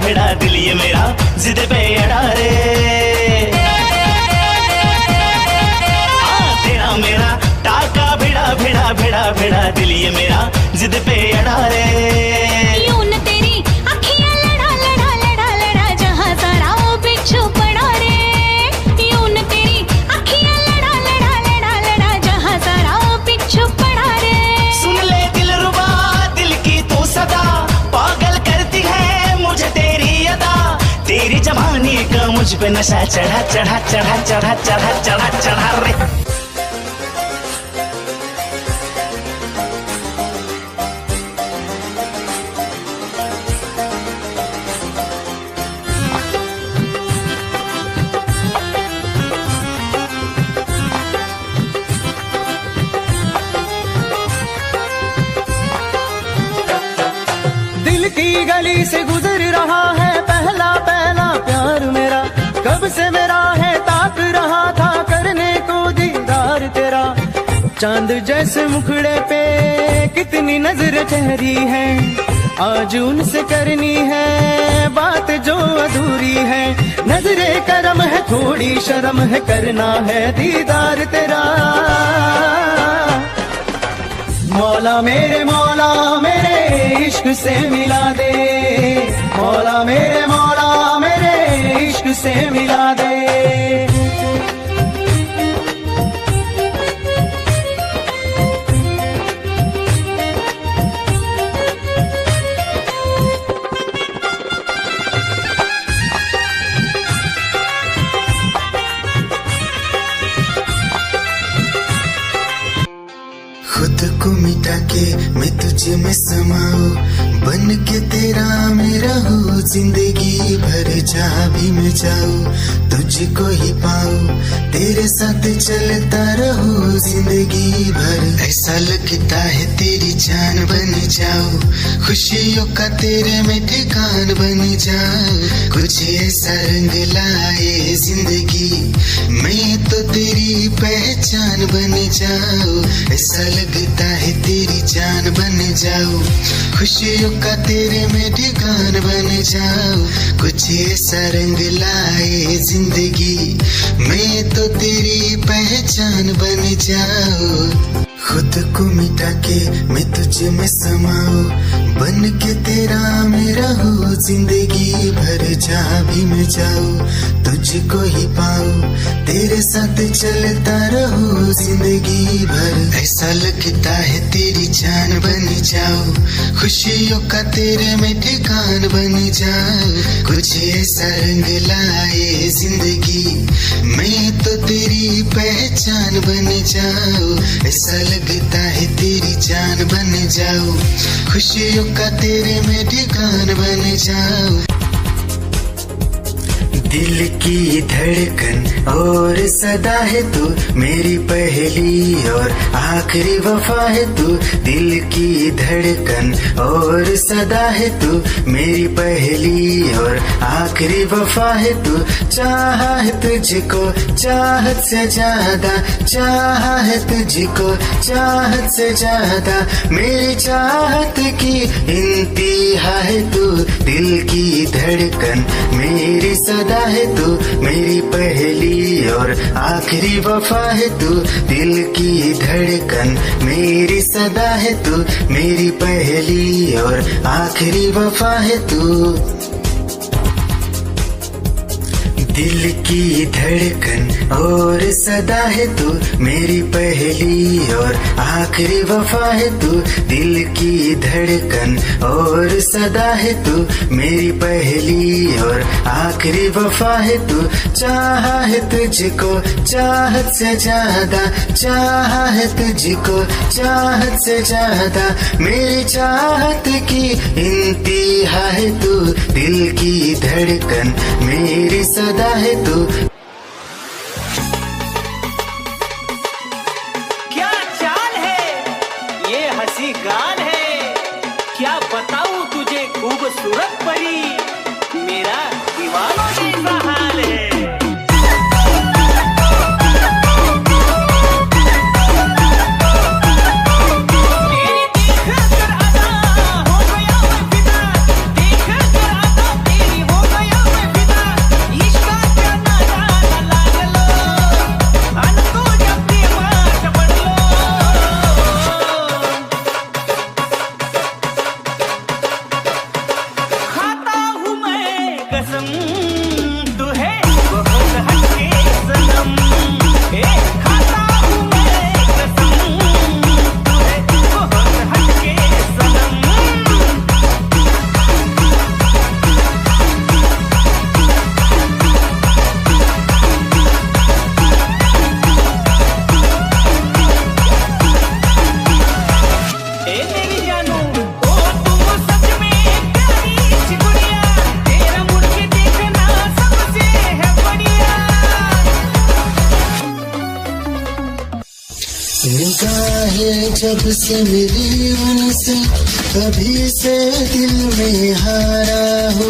भिड़ा दिल ये मेरा जिद पे अड़ा रे। तेरा मेरा टाका भिड़ा भिड़ा भिड़ा भिड़ा दिल ये मेरा जिद पे अड़ा रे। यूं न तेरी अखियां लड़ा लड़ा लड़ा लड़ा जहां सारा वो बिच्छू पड़ा रे। यूं न तेरी अखियां लड़ा लड़ा लड़ा लड़ा जहां सारा वो बिच्छू पड़ा रे। सुन ले दिलरुबा दिल की तू सदा पागल करती है मुझे तेरी अदा। तेरी जवानी का मुझ पे नशा चढ़ा चढ़ा चढ़ा चढ़ा चढ़ा चढ़ा चढ़ा रे। गली से गुजर रहा है पहला पहला प्यार मेरा। कब से मेरा है ताक रहा था करने को दीदार तेरा। चांद जैसे मुखड़े पे कितनी नजर ठहरी है। आज उनसे करनी है बात जो अधूरी है। नजरे करम है थोड़ी शर्म है करना है दीदार तेरा। मौला मेरे इश्क से मिला दे। मौला मेरे इश्क से मिला दे। खुद को मिटा के मैं तुझे में समाऊं। बन के तेरा मैं रहूं जिंदगी भर जहाँ भी मैं जाऊं तुझको ही पाऊं। तेरे साथ चलता रहूं जिंदगी भर। ऐसा लगता है तेरी जान बन जाऊं। खुशियों का तेरे में ठिकान बन जाऊं। कुछ ऐसा रंग लाए जिंदगी मैं तो तेरी पहचान बन जाऊं। ऐसा लगता है तेरी जान बन जाऊं। खुशियों का तेरे में ठिकान बन जाऊं। कुछ ऐसा रंग लाए जिंदगी मैं तो तेरी पहचान बन जाऊं। खुद को मिटा के मैं तुझे में समाऊं। बन के तेरा मैं रहूं जिंदगी भर जहाँ भी मैं जाऊं तुझको ही पाऊं। तेरे साथ चलता रहूं जिंदगी भर। ऐसा लगता है तेरी जान बन जाऊं। खुशियों का तेरे में ठिकान बन जाऊं। कुछ ऐसा रंग लाए जिंदगी मैं तो तेरी पहचान बन जाऊं। ऐसा लगता है तेरी जान बन जाऊं। खुशियों का तेरे में ठिकान बन जाऊं। दिल की धड़कन और सदा है तू मेरी पहली और आखिरी वफा है तू। दिल की धड़कन और सदा है तू मेरी पहली और आखिरी वफा है तू। चाहा है तुझको चाहत से ज्यादा। चाहा है तुझको चाहत से ज्यादा। मेरी चाहत की इंतहा है तू। दिल की धड़कन मेरी सदा है तू मेरी पहली और आखिरी वफा है तू। दिल की धड़कन मेरी सदा है तू मेरी पहली और आखिरी वफा है तू। दिल की धड़कन और सदा है तू मेरी पहली और आखिरी वफा है तू। दिल की धड़कन और सदा है तू मेरी पहली और आखिरी वफा है तू। चाहा है तुझको चाहत से ज्यादा। चाहा है तुझको चाहत से ज्यादा। मेरी चाहत की इंतहा है तू। दिल की धड़कन मेरी सदा है तू। क्या चाल है ये हंसी गान है। क्या बताऊं तुझे खूबसूरत परी। मेरा दीवानों जैसा हाल है। तेरी निगाहें जब से मिली उनसे तभी से दिल में हारा हो।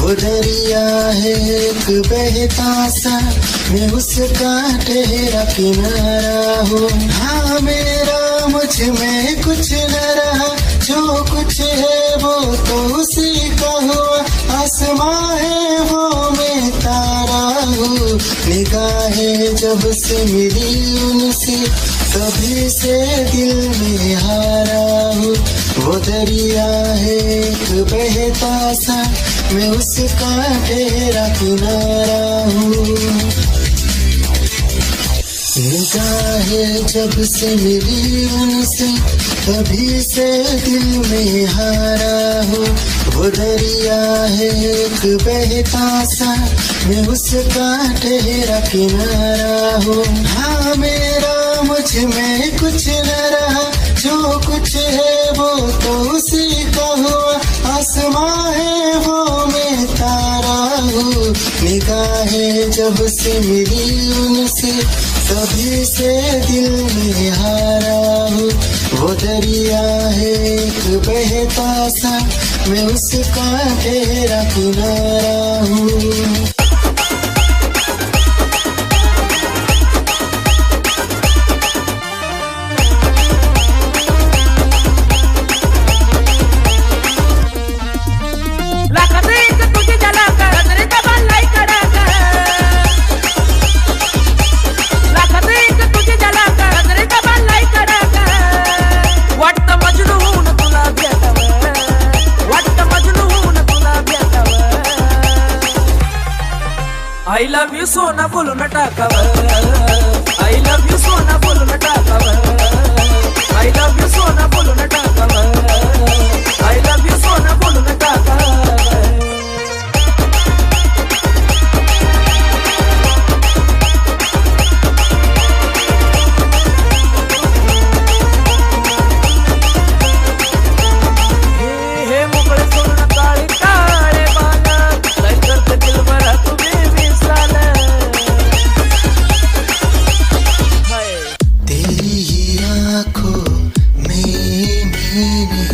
वो दरिया है एक बहता सा, मैं उसका ठहरा किनारा हो। हाँ मेरा मुझ में कुछ न रहा, जो कुछ है वो तो उसी का हुआ। आसमां है वो मैं तारा हूँ। निगाहें जब से मिली उनसे तभी से दिल में हारा हूँ। वो दरिया है एक बहता सा, मैं उसका ठहरा किनारा हूँ। निगाहें जब से मिली उनसे तभी से दिल में हारा हूँ। वो दरिया है एक बहता सा, मैं उसका ठहरा किनारा हूँ। हाँ मेरा मुझ में कुछ न रहा, जो कुछ है वो तो उसी का हुआ। आसमां है वो मैं तारा हूँ। निगाहें जब से मिली उनसे तभी से दिल में हारा हूँ। वो दरिया है एक बहता सा, मैं उसका ठहरा किनारा हूँ। I love you सोना बोलो न टाकावर। I love you सोना बोलो न टाकावर। I love you सोना बोलो न टाकावर। I love you सोना बोलो न टाकावर। हे मोकळे सोना काळे काळे बाला, काय करते दिल भरा तुम्ही तेरी ही आँखों में मैंने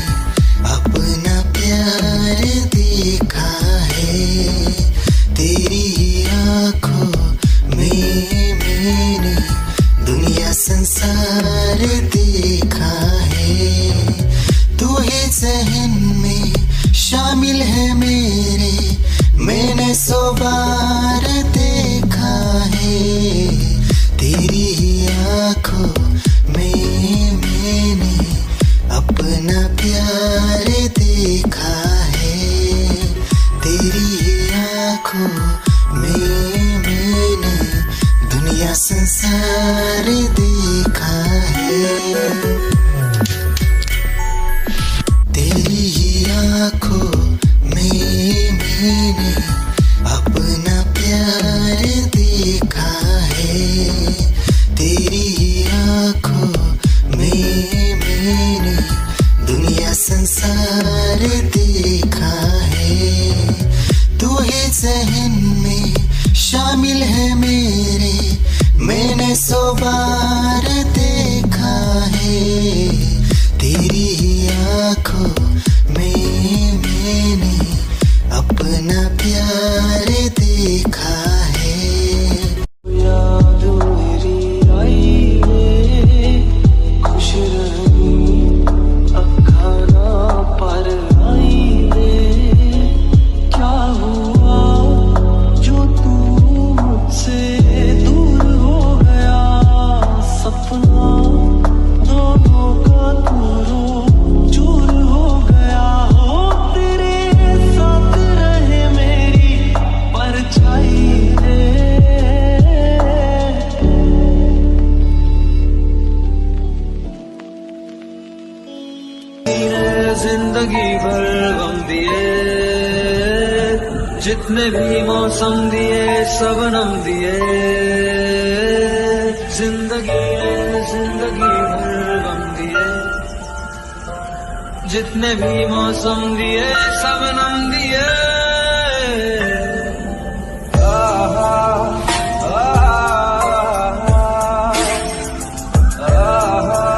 अपना प्यार देखा है। तेरी ही आँखों में मैंने दुनिया संसार देखा है। तू ही ज़हन में शामिल है मेरे, मैंने 100 बार देखा है। तेरी ही आँखों में मैंने अपना प्यार देखा है। तेरी ही आँखों में मैंने दुनिया संसार देखा है। तेरी ही आँखों में मैंने अपना प्यार देखा है। तेरी ही आँखों में मैंने दुनिया संसार देखा है। तू ही ज़हन में शामिल है मेरे, मैंने 100 बार देखा है। तेरी ही आँखों में मैंने अपना प्यार देखा है। याद मेरी आई वे, खुश रही अखा ना पर आई वे। क्या हुआ जो तू मुझसे दूर हो गया, सपना दोनों का दूरों चूर हो गया। हो तेरे साथ रहे मेरी परछाई जिंदगी भर गम दिए, जितने भी मौसम दिए सबनम दिए। जिंदगी भर गम दिए, जितने भी मौसम दिए सबनम दिए। आहा, आहा, आहा।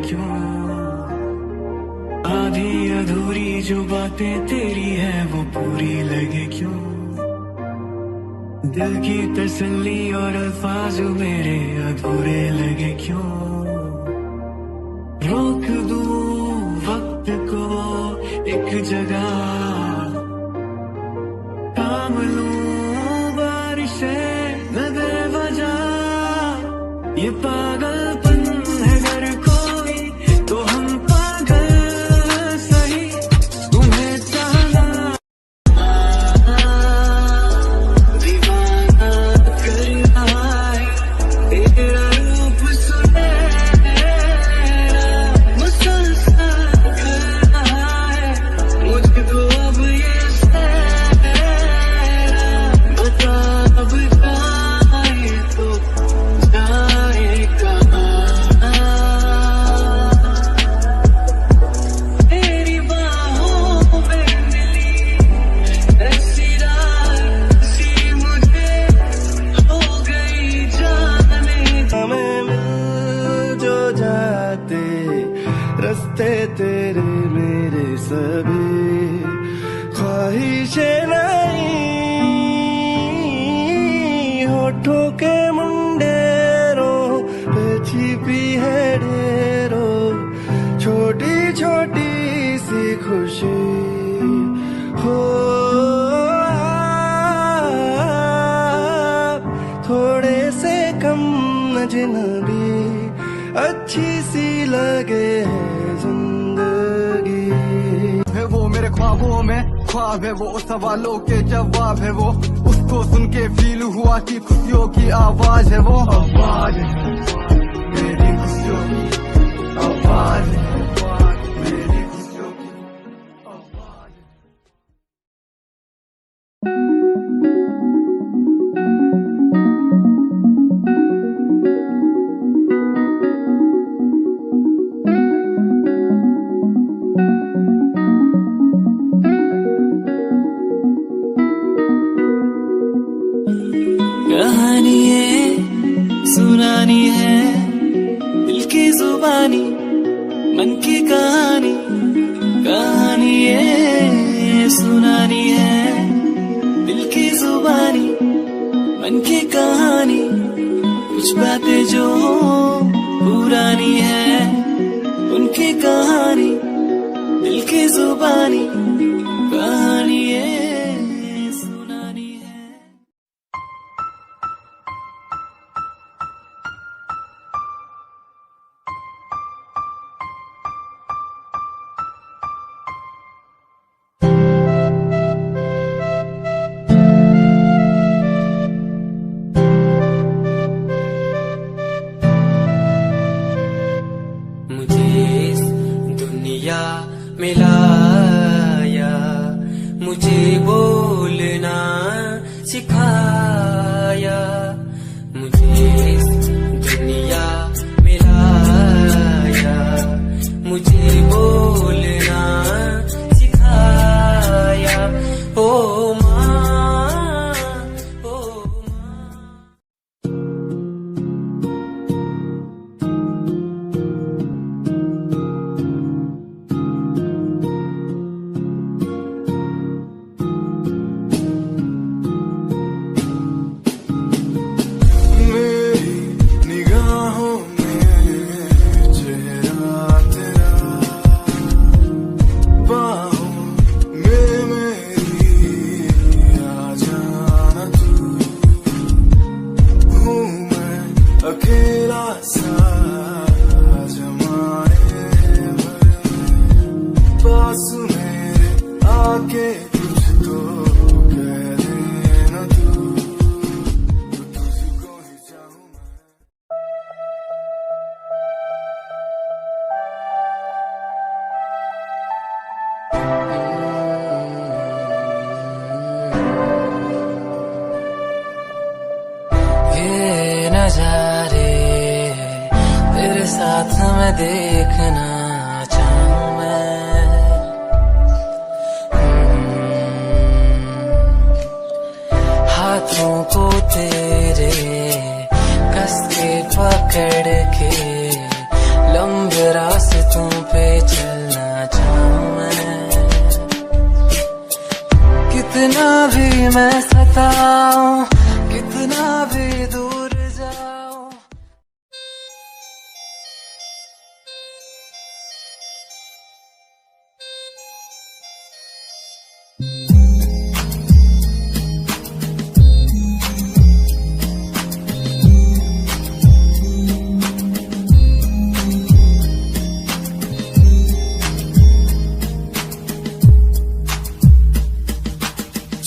क्यों, आधी अधूरी जो बातें तेरी है वो पूरी लगे क्यों, दिल की तसल्ली और अल्फाज मेरे अधूरे लगे क्यों, रोक दूं वक्त को एक जगह, थाम लूं बारिशें न बेवजह, ये पागलपन है अगर कोई तो हम पागल सही, तुम्हें चाहना दीवाना करना है, तेरा रूप सुनहरा मुसलसल करना है, मुझको अब ये सहरा बता, अब जाए तो जाए कहाँ, तेरी बाहों में मिली ऐसी रात सी मुझे हो गई जाने, हमें मिल जो जाते रास्ते तेरे मेरे सभी, ख्वाहिशें नहीं होठों के मुंडेरों पे छिपी है ढेरों, छोटी छोटी सी खुशी हो, थोड़े से कम अजनबी अच्छी सी लगे है जिंदगी, है वो मेरे ख्वाबों में ख्वाब है, वो सवालों के जवाब है, वो उसको सुन के फील हुआ कि खुशियों की आवाज है, वो आवाज है मेरी खुशियों की आवाज है, मेरी खुशियों की आवाज है। कहानी है सुनानी है, दिल की जुबानी मन की कहानी, कहानी है सुनानी है, दिल की जुबानी मन की कहानी, कुछ बातें जो पुरानी है उनकी कहानी, दिल की जुबानी कहानी है सुनानी है। मिलाया, मुझे बोलना सिखाया, मुझे इस दुनिया मिलाया, मुझे बोलना सिखाया, ओ माँ ओ माँ। अकेला सा जमाने भर पास मेरे आके कुछ तो कह देना तू, तुझको ही चाहूं मैं। ये नजारे तेरे साथ मैं देखना चाहूं मैं, हाथों को तेरे कस के पकड़ के लंबे मैं सताऊं, कितना भी दूर जाऊं।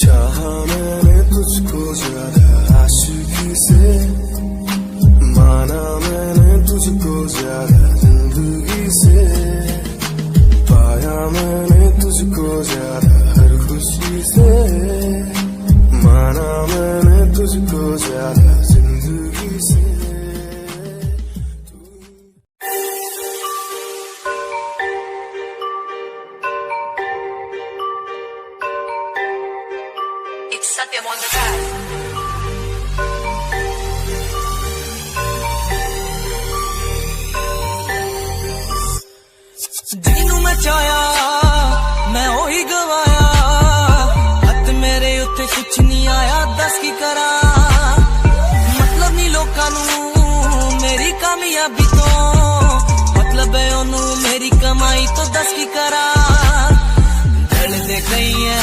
चाहा मैंने तुझको ज्यादा आशिकी से, माना मैंने तुझको ज्यादा जिंदगी से, पाया मैंने तुझको ज्यादा हर खुशी से, माना मैंने तुझको ज्यादा जिंदगी से। ਜਿਹਨੂੰ ਮੈਂ ਚਾਹਿਆ ਮੈਂ ਉਹੀ ਗਵਾਇਆ, ਹੱਥ ਮੇਰੇ ਉੱਤੇ ਕੁਛ ਨਹੀਂ ਆਇਆ, ਦੱਸ ਕੀ ਕਰਾਂ। ਮਤਲਬ ਨਹੀਂ ਲੋਕਾਂ ਨੂੰ ਮੇਰੀ ਕਾਮਯਾਬੀ ਤੋਂ, ਮਤਲਬ ਹੈ ਉਹਨੂੰ ਮੇਰੀ ਕਮਾਈ ਤੋਂ, ਦੱਸ ਕੀ ਕਰਾਂ। ਜਲਦੇ ਕਈ ਹੈ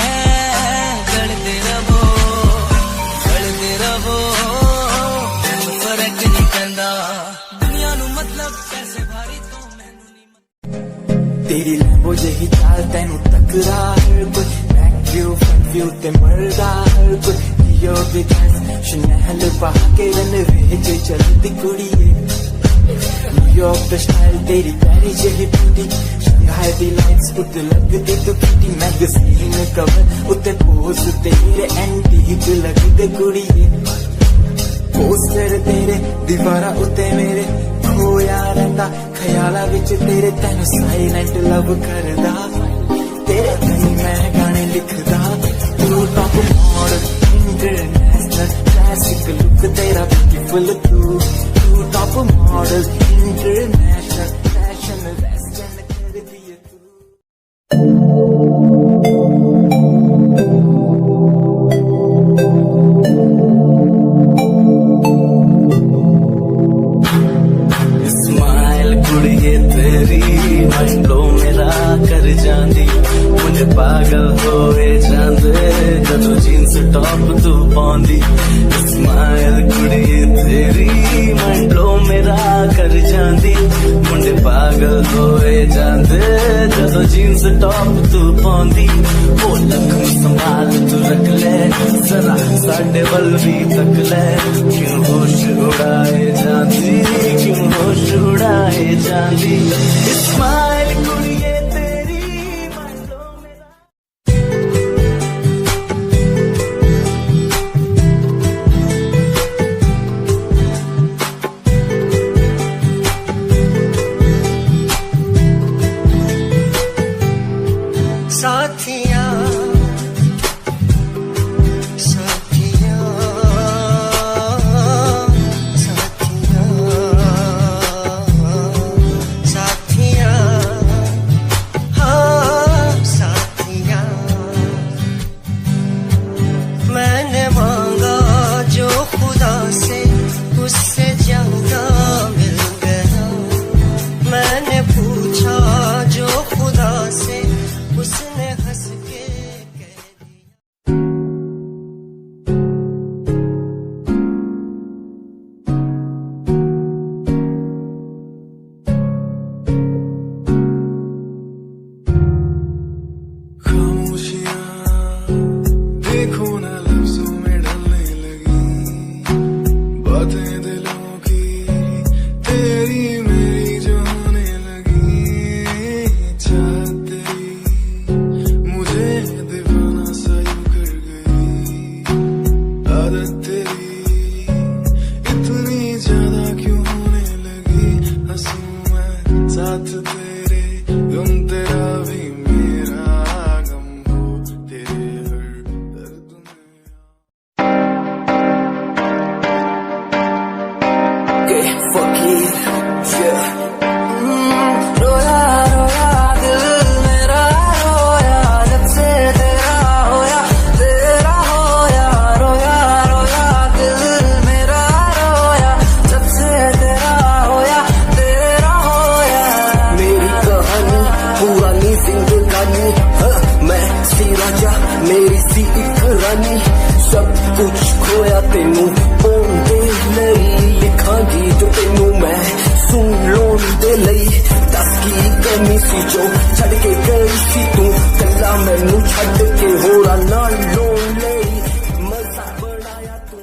ਜਲਦੇ ਰਵੋ, ਤੈਨੂੰ ਫਰਕ ਨਹੀਂ ਪੈਂਦਾ, ਦੁਨੀਆ ਨੂੰ ਮਤਲਬ ਪੈਸੇ ਭਾਰੀ ਤੋਂ ਮੈਨੂੰ ਨਹੀਂ। तेरी लैम्बो जही चाल तेनू तकरा हर कोई, बैक व्यू फ्रंट व्यू ते मरदा हर कोई, लियो बिकास शनैल पहा के रन वेच चलदी कुड़िए। न्यूयॉर्क दा स्टाइल तेरी प्यारी जही ब्यूटी, शंघाई दी लाइट्स उत्ते लगदी तू किटी, मैगजीन कवर उत्ते पोज तेरे एंटीक लगदे कुड़िए। पोस्टर तेरे दीवारा उत्ते मेरे खोया रहिंदा, ख्याला विच तेरे तैनू साइलेंट लव करदा, तेरे ताईं मैं गाने लिखदा। तू top model international classic look तेरा ब्यूटीफुल, तू top model international fashion western कर दिए तू। कुड़िए तेरी मंडलो मेरा कर जांदी, मुझे पागल होए जांदे जदों जीन्स टॉप तू पाउंदी। स्माइल कुड़िए तेरी मंडलो मेरा कर जांदी, मुझे पागल होए जांदे जदों जीन्स टॉप तू पाउंदी। वो लखन संभाल तू रख ले जरा, साडे वल भी तक ले, क्यों होश उड़ाए जांदी, क्यों होश उड़ाए जांदी। स्माइल कुड़िए तेरी मंडलो मेरा। साथिया साथिया साथिया साथिया, हाँ साथिया। मैंने मांगा जो खुदा से उससे ज्यादा मिल गया, मैंने पूछा जो खुदा से उसने हंस के कह दिया। खामोशियां देखो ना लफ्जों में ढलने लगी, बातें दिलों की तेरी मेरी जो होने लगी। चाहत तेरी मुझे दीवाना सा यूं कर गई, आदत तेरी इतनी ज्यादा क्यों होने लगी। हंसूं मैं साथ तेरे, गम तेरा भी मेरा गम हो, तेरे हर दर्द में। Fuck it, yeah. रोया रोया दिल मेरा रोया, जब से तेरा होया जिंदगानी। मैं सी राजा मेरी सी एक रानी, सब कुछ खोया तेनू पाउंदे लई, लिखा गीत तेनू मैं सुन लोन दे लई। दस की कमी सी जो छड़ के गई सी तू, कला मैनू छड़ के होरा नाल लोन लई, मजा बनाया तू।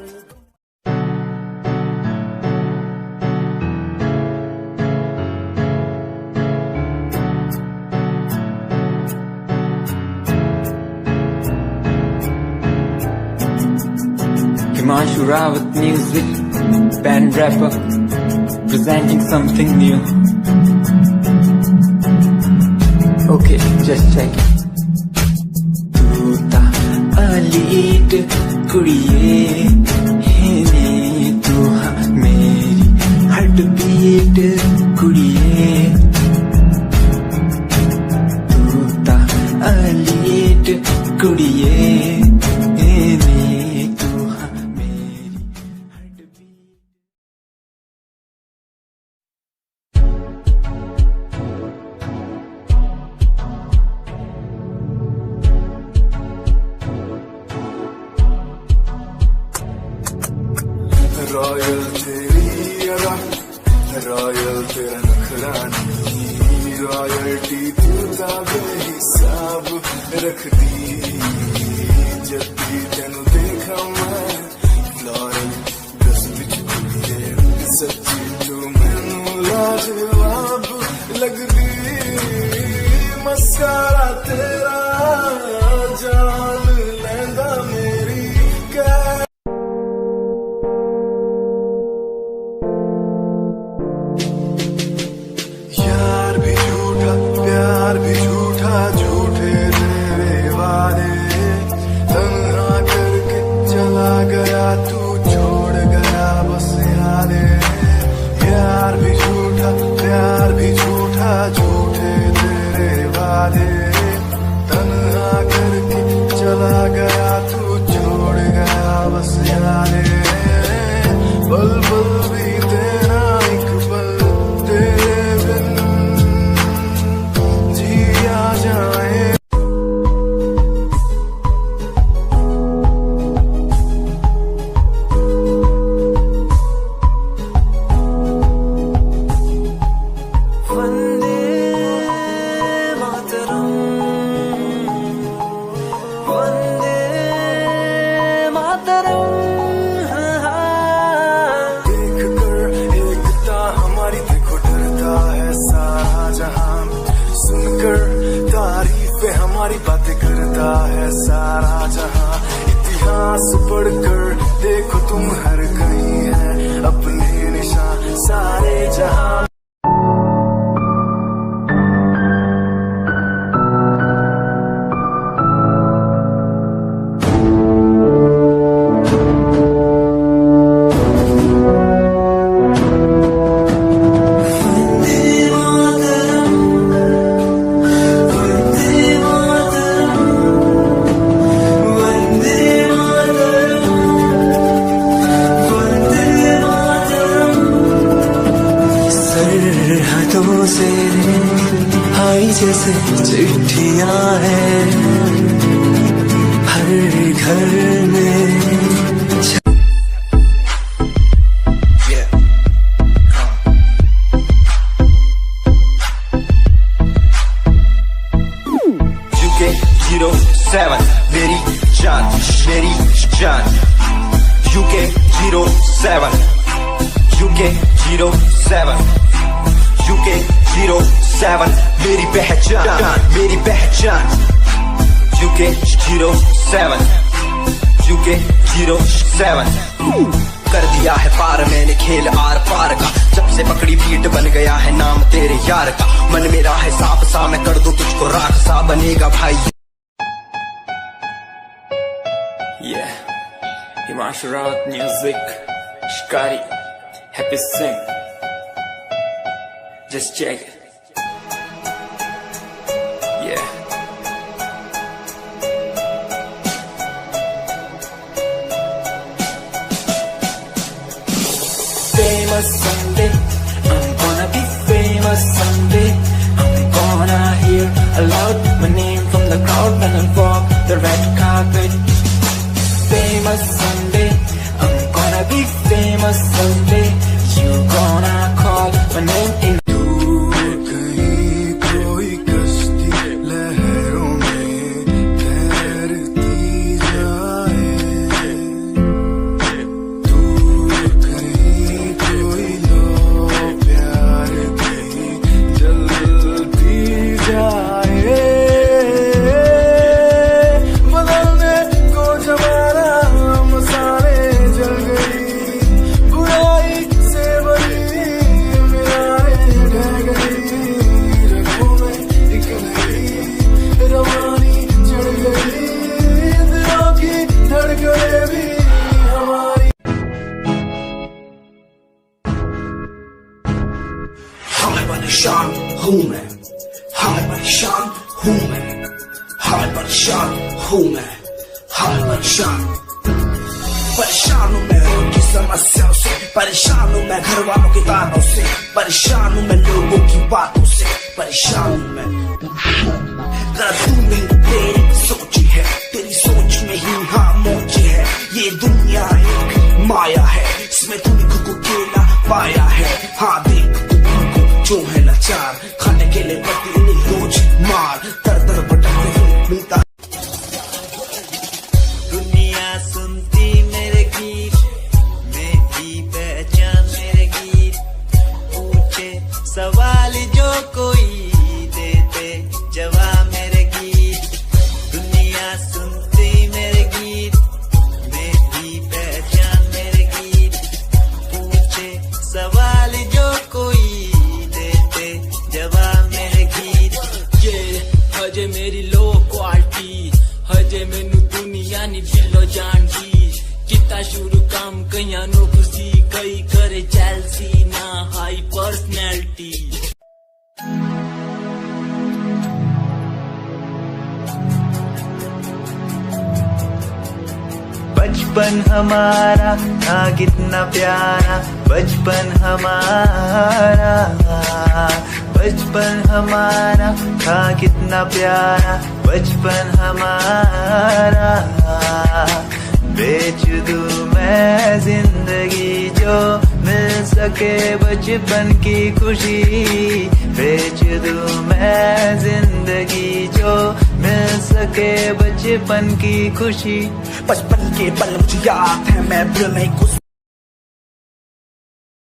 Himanshu Rawat music, band rapper, presenting something new. Okay, just check it. Tu ta alit kudiye, hene tu ha meri heartbeat kudiye. Tu ta alit kudiye, hene tu ha meri heartbeat. Royal तेरी अदा, royal तेरा नखरानी, royalty तू का बेहिसाब रखती। जब भी तेनू देखा मैं फ्लोरल ड्रेस विच कुड़िए, सच्ची तू मैनू लाजवाब लगदी। मस्कारा तेरा जान लैंदा मेरी कै। यार भी झूठा प्यार भी झूठा, झूठे तेरे वादे, तन्हा करके चला गया तू, छोड़ गया बस यादें। यार भी झूठा प्यार भी झूठा, झूठे तेरे वादे, तन्हा करके चला गया तू, छोड़ गया बस यादें। पल पल भी तेरा एक पल तेरे बिन जिया जाए। वंदे मातरम, वंदे मातरम। देख कर एकता हमारी देखो डरता है सारा जहां, सुनकर तारीफें हमारी बातें करता है सारा जहां। इतिहास पढ़कर देखो तुम हर कहीं है अपने निशान सारे जहां। सरहदों से आई जैसे चिट्ठियां हैं हर घर में। UK 07 मेरी जान मेरी जान, UK 07 UK 07 UK 07 मेरी पहचान मेरी पहचान। UK 07 UK 07 कर दिया है पार मैंने खेल आर पार का, जब से पकड़ी बीट बन गया है नाम तेरे यार का। मन मेरा है सांप सा मैं कर दूं तुझको राख सा, बनेगा भाई। Yeah, Himanshu Rawat music, Shikari, Happy Singh. Just check it. Yeah. Famous someday, I'm gonna be famous someday. I'm gonna hear aloud my name from the crowd when I walk the red carpet. Famous someday, I'm gonna be famous someday. You gonna call my name in. परेशान हूँ मैं, हाँ परेशान हूँ मैं, हाँ परेशान हूँ मैं, हाँ परेशान हूँ मैं उनकी समस्याओं से, परेशान हूँ मैं घर वालों के तानों से, परेशान हूँ मैं लोगों की बातों से, परेशान हूँ मैं। जरा तू नहीं तेरी सोची है, तेरी सोच में ही हाँ मोची है, ये दुनिया एक माया है, इसमें तूने खुद को अकेला पाया है। हाँ देख जो है लाचार, खाने के लिए पति उन्हें रोज मार, दर दर भटकते हुए मिलता। दुनिया सुनती मेरे गीत, मेरी पहचान मेरे गीत, पूछे सवाल जो कोई देते जवाब मेरे गीत। दुनिया सुनती मेरे गीत, मेरी पहचान मेरे गीत, पूछे सवाल जो कोई जवाब मेरे गीत। ये हजे मेरी लो क्वालिटी, हजे मैनू दुनिया नी दिलो जानती, किता शुरू काम कईया नो खुशी, कई करे चैलसी ना हाई पर्सनैलिटी। बचपन हमारा था कितना प्यारा, बचपन हमारा, बचपन हमारा था कितना प्यारा, बचपन हमारा। बेच दूं मैं जिंदगी जो मिल सके बचपन की खुशी, बेच दूं मैं जिंदगी जो मिल सके बचपन की खुशी। बचपन के पल मुझे याद है, मैं भूल नहीं कुछ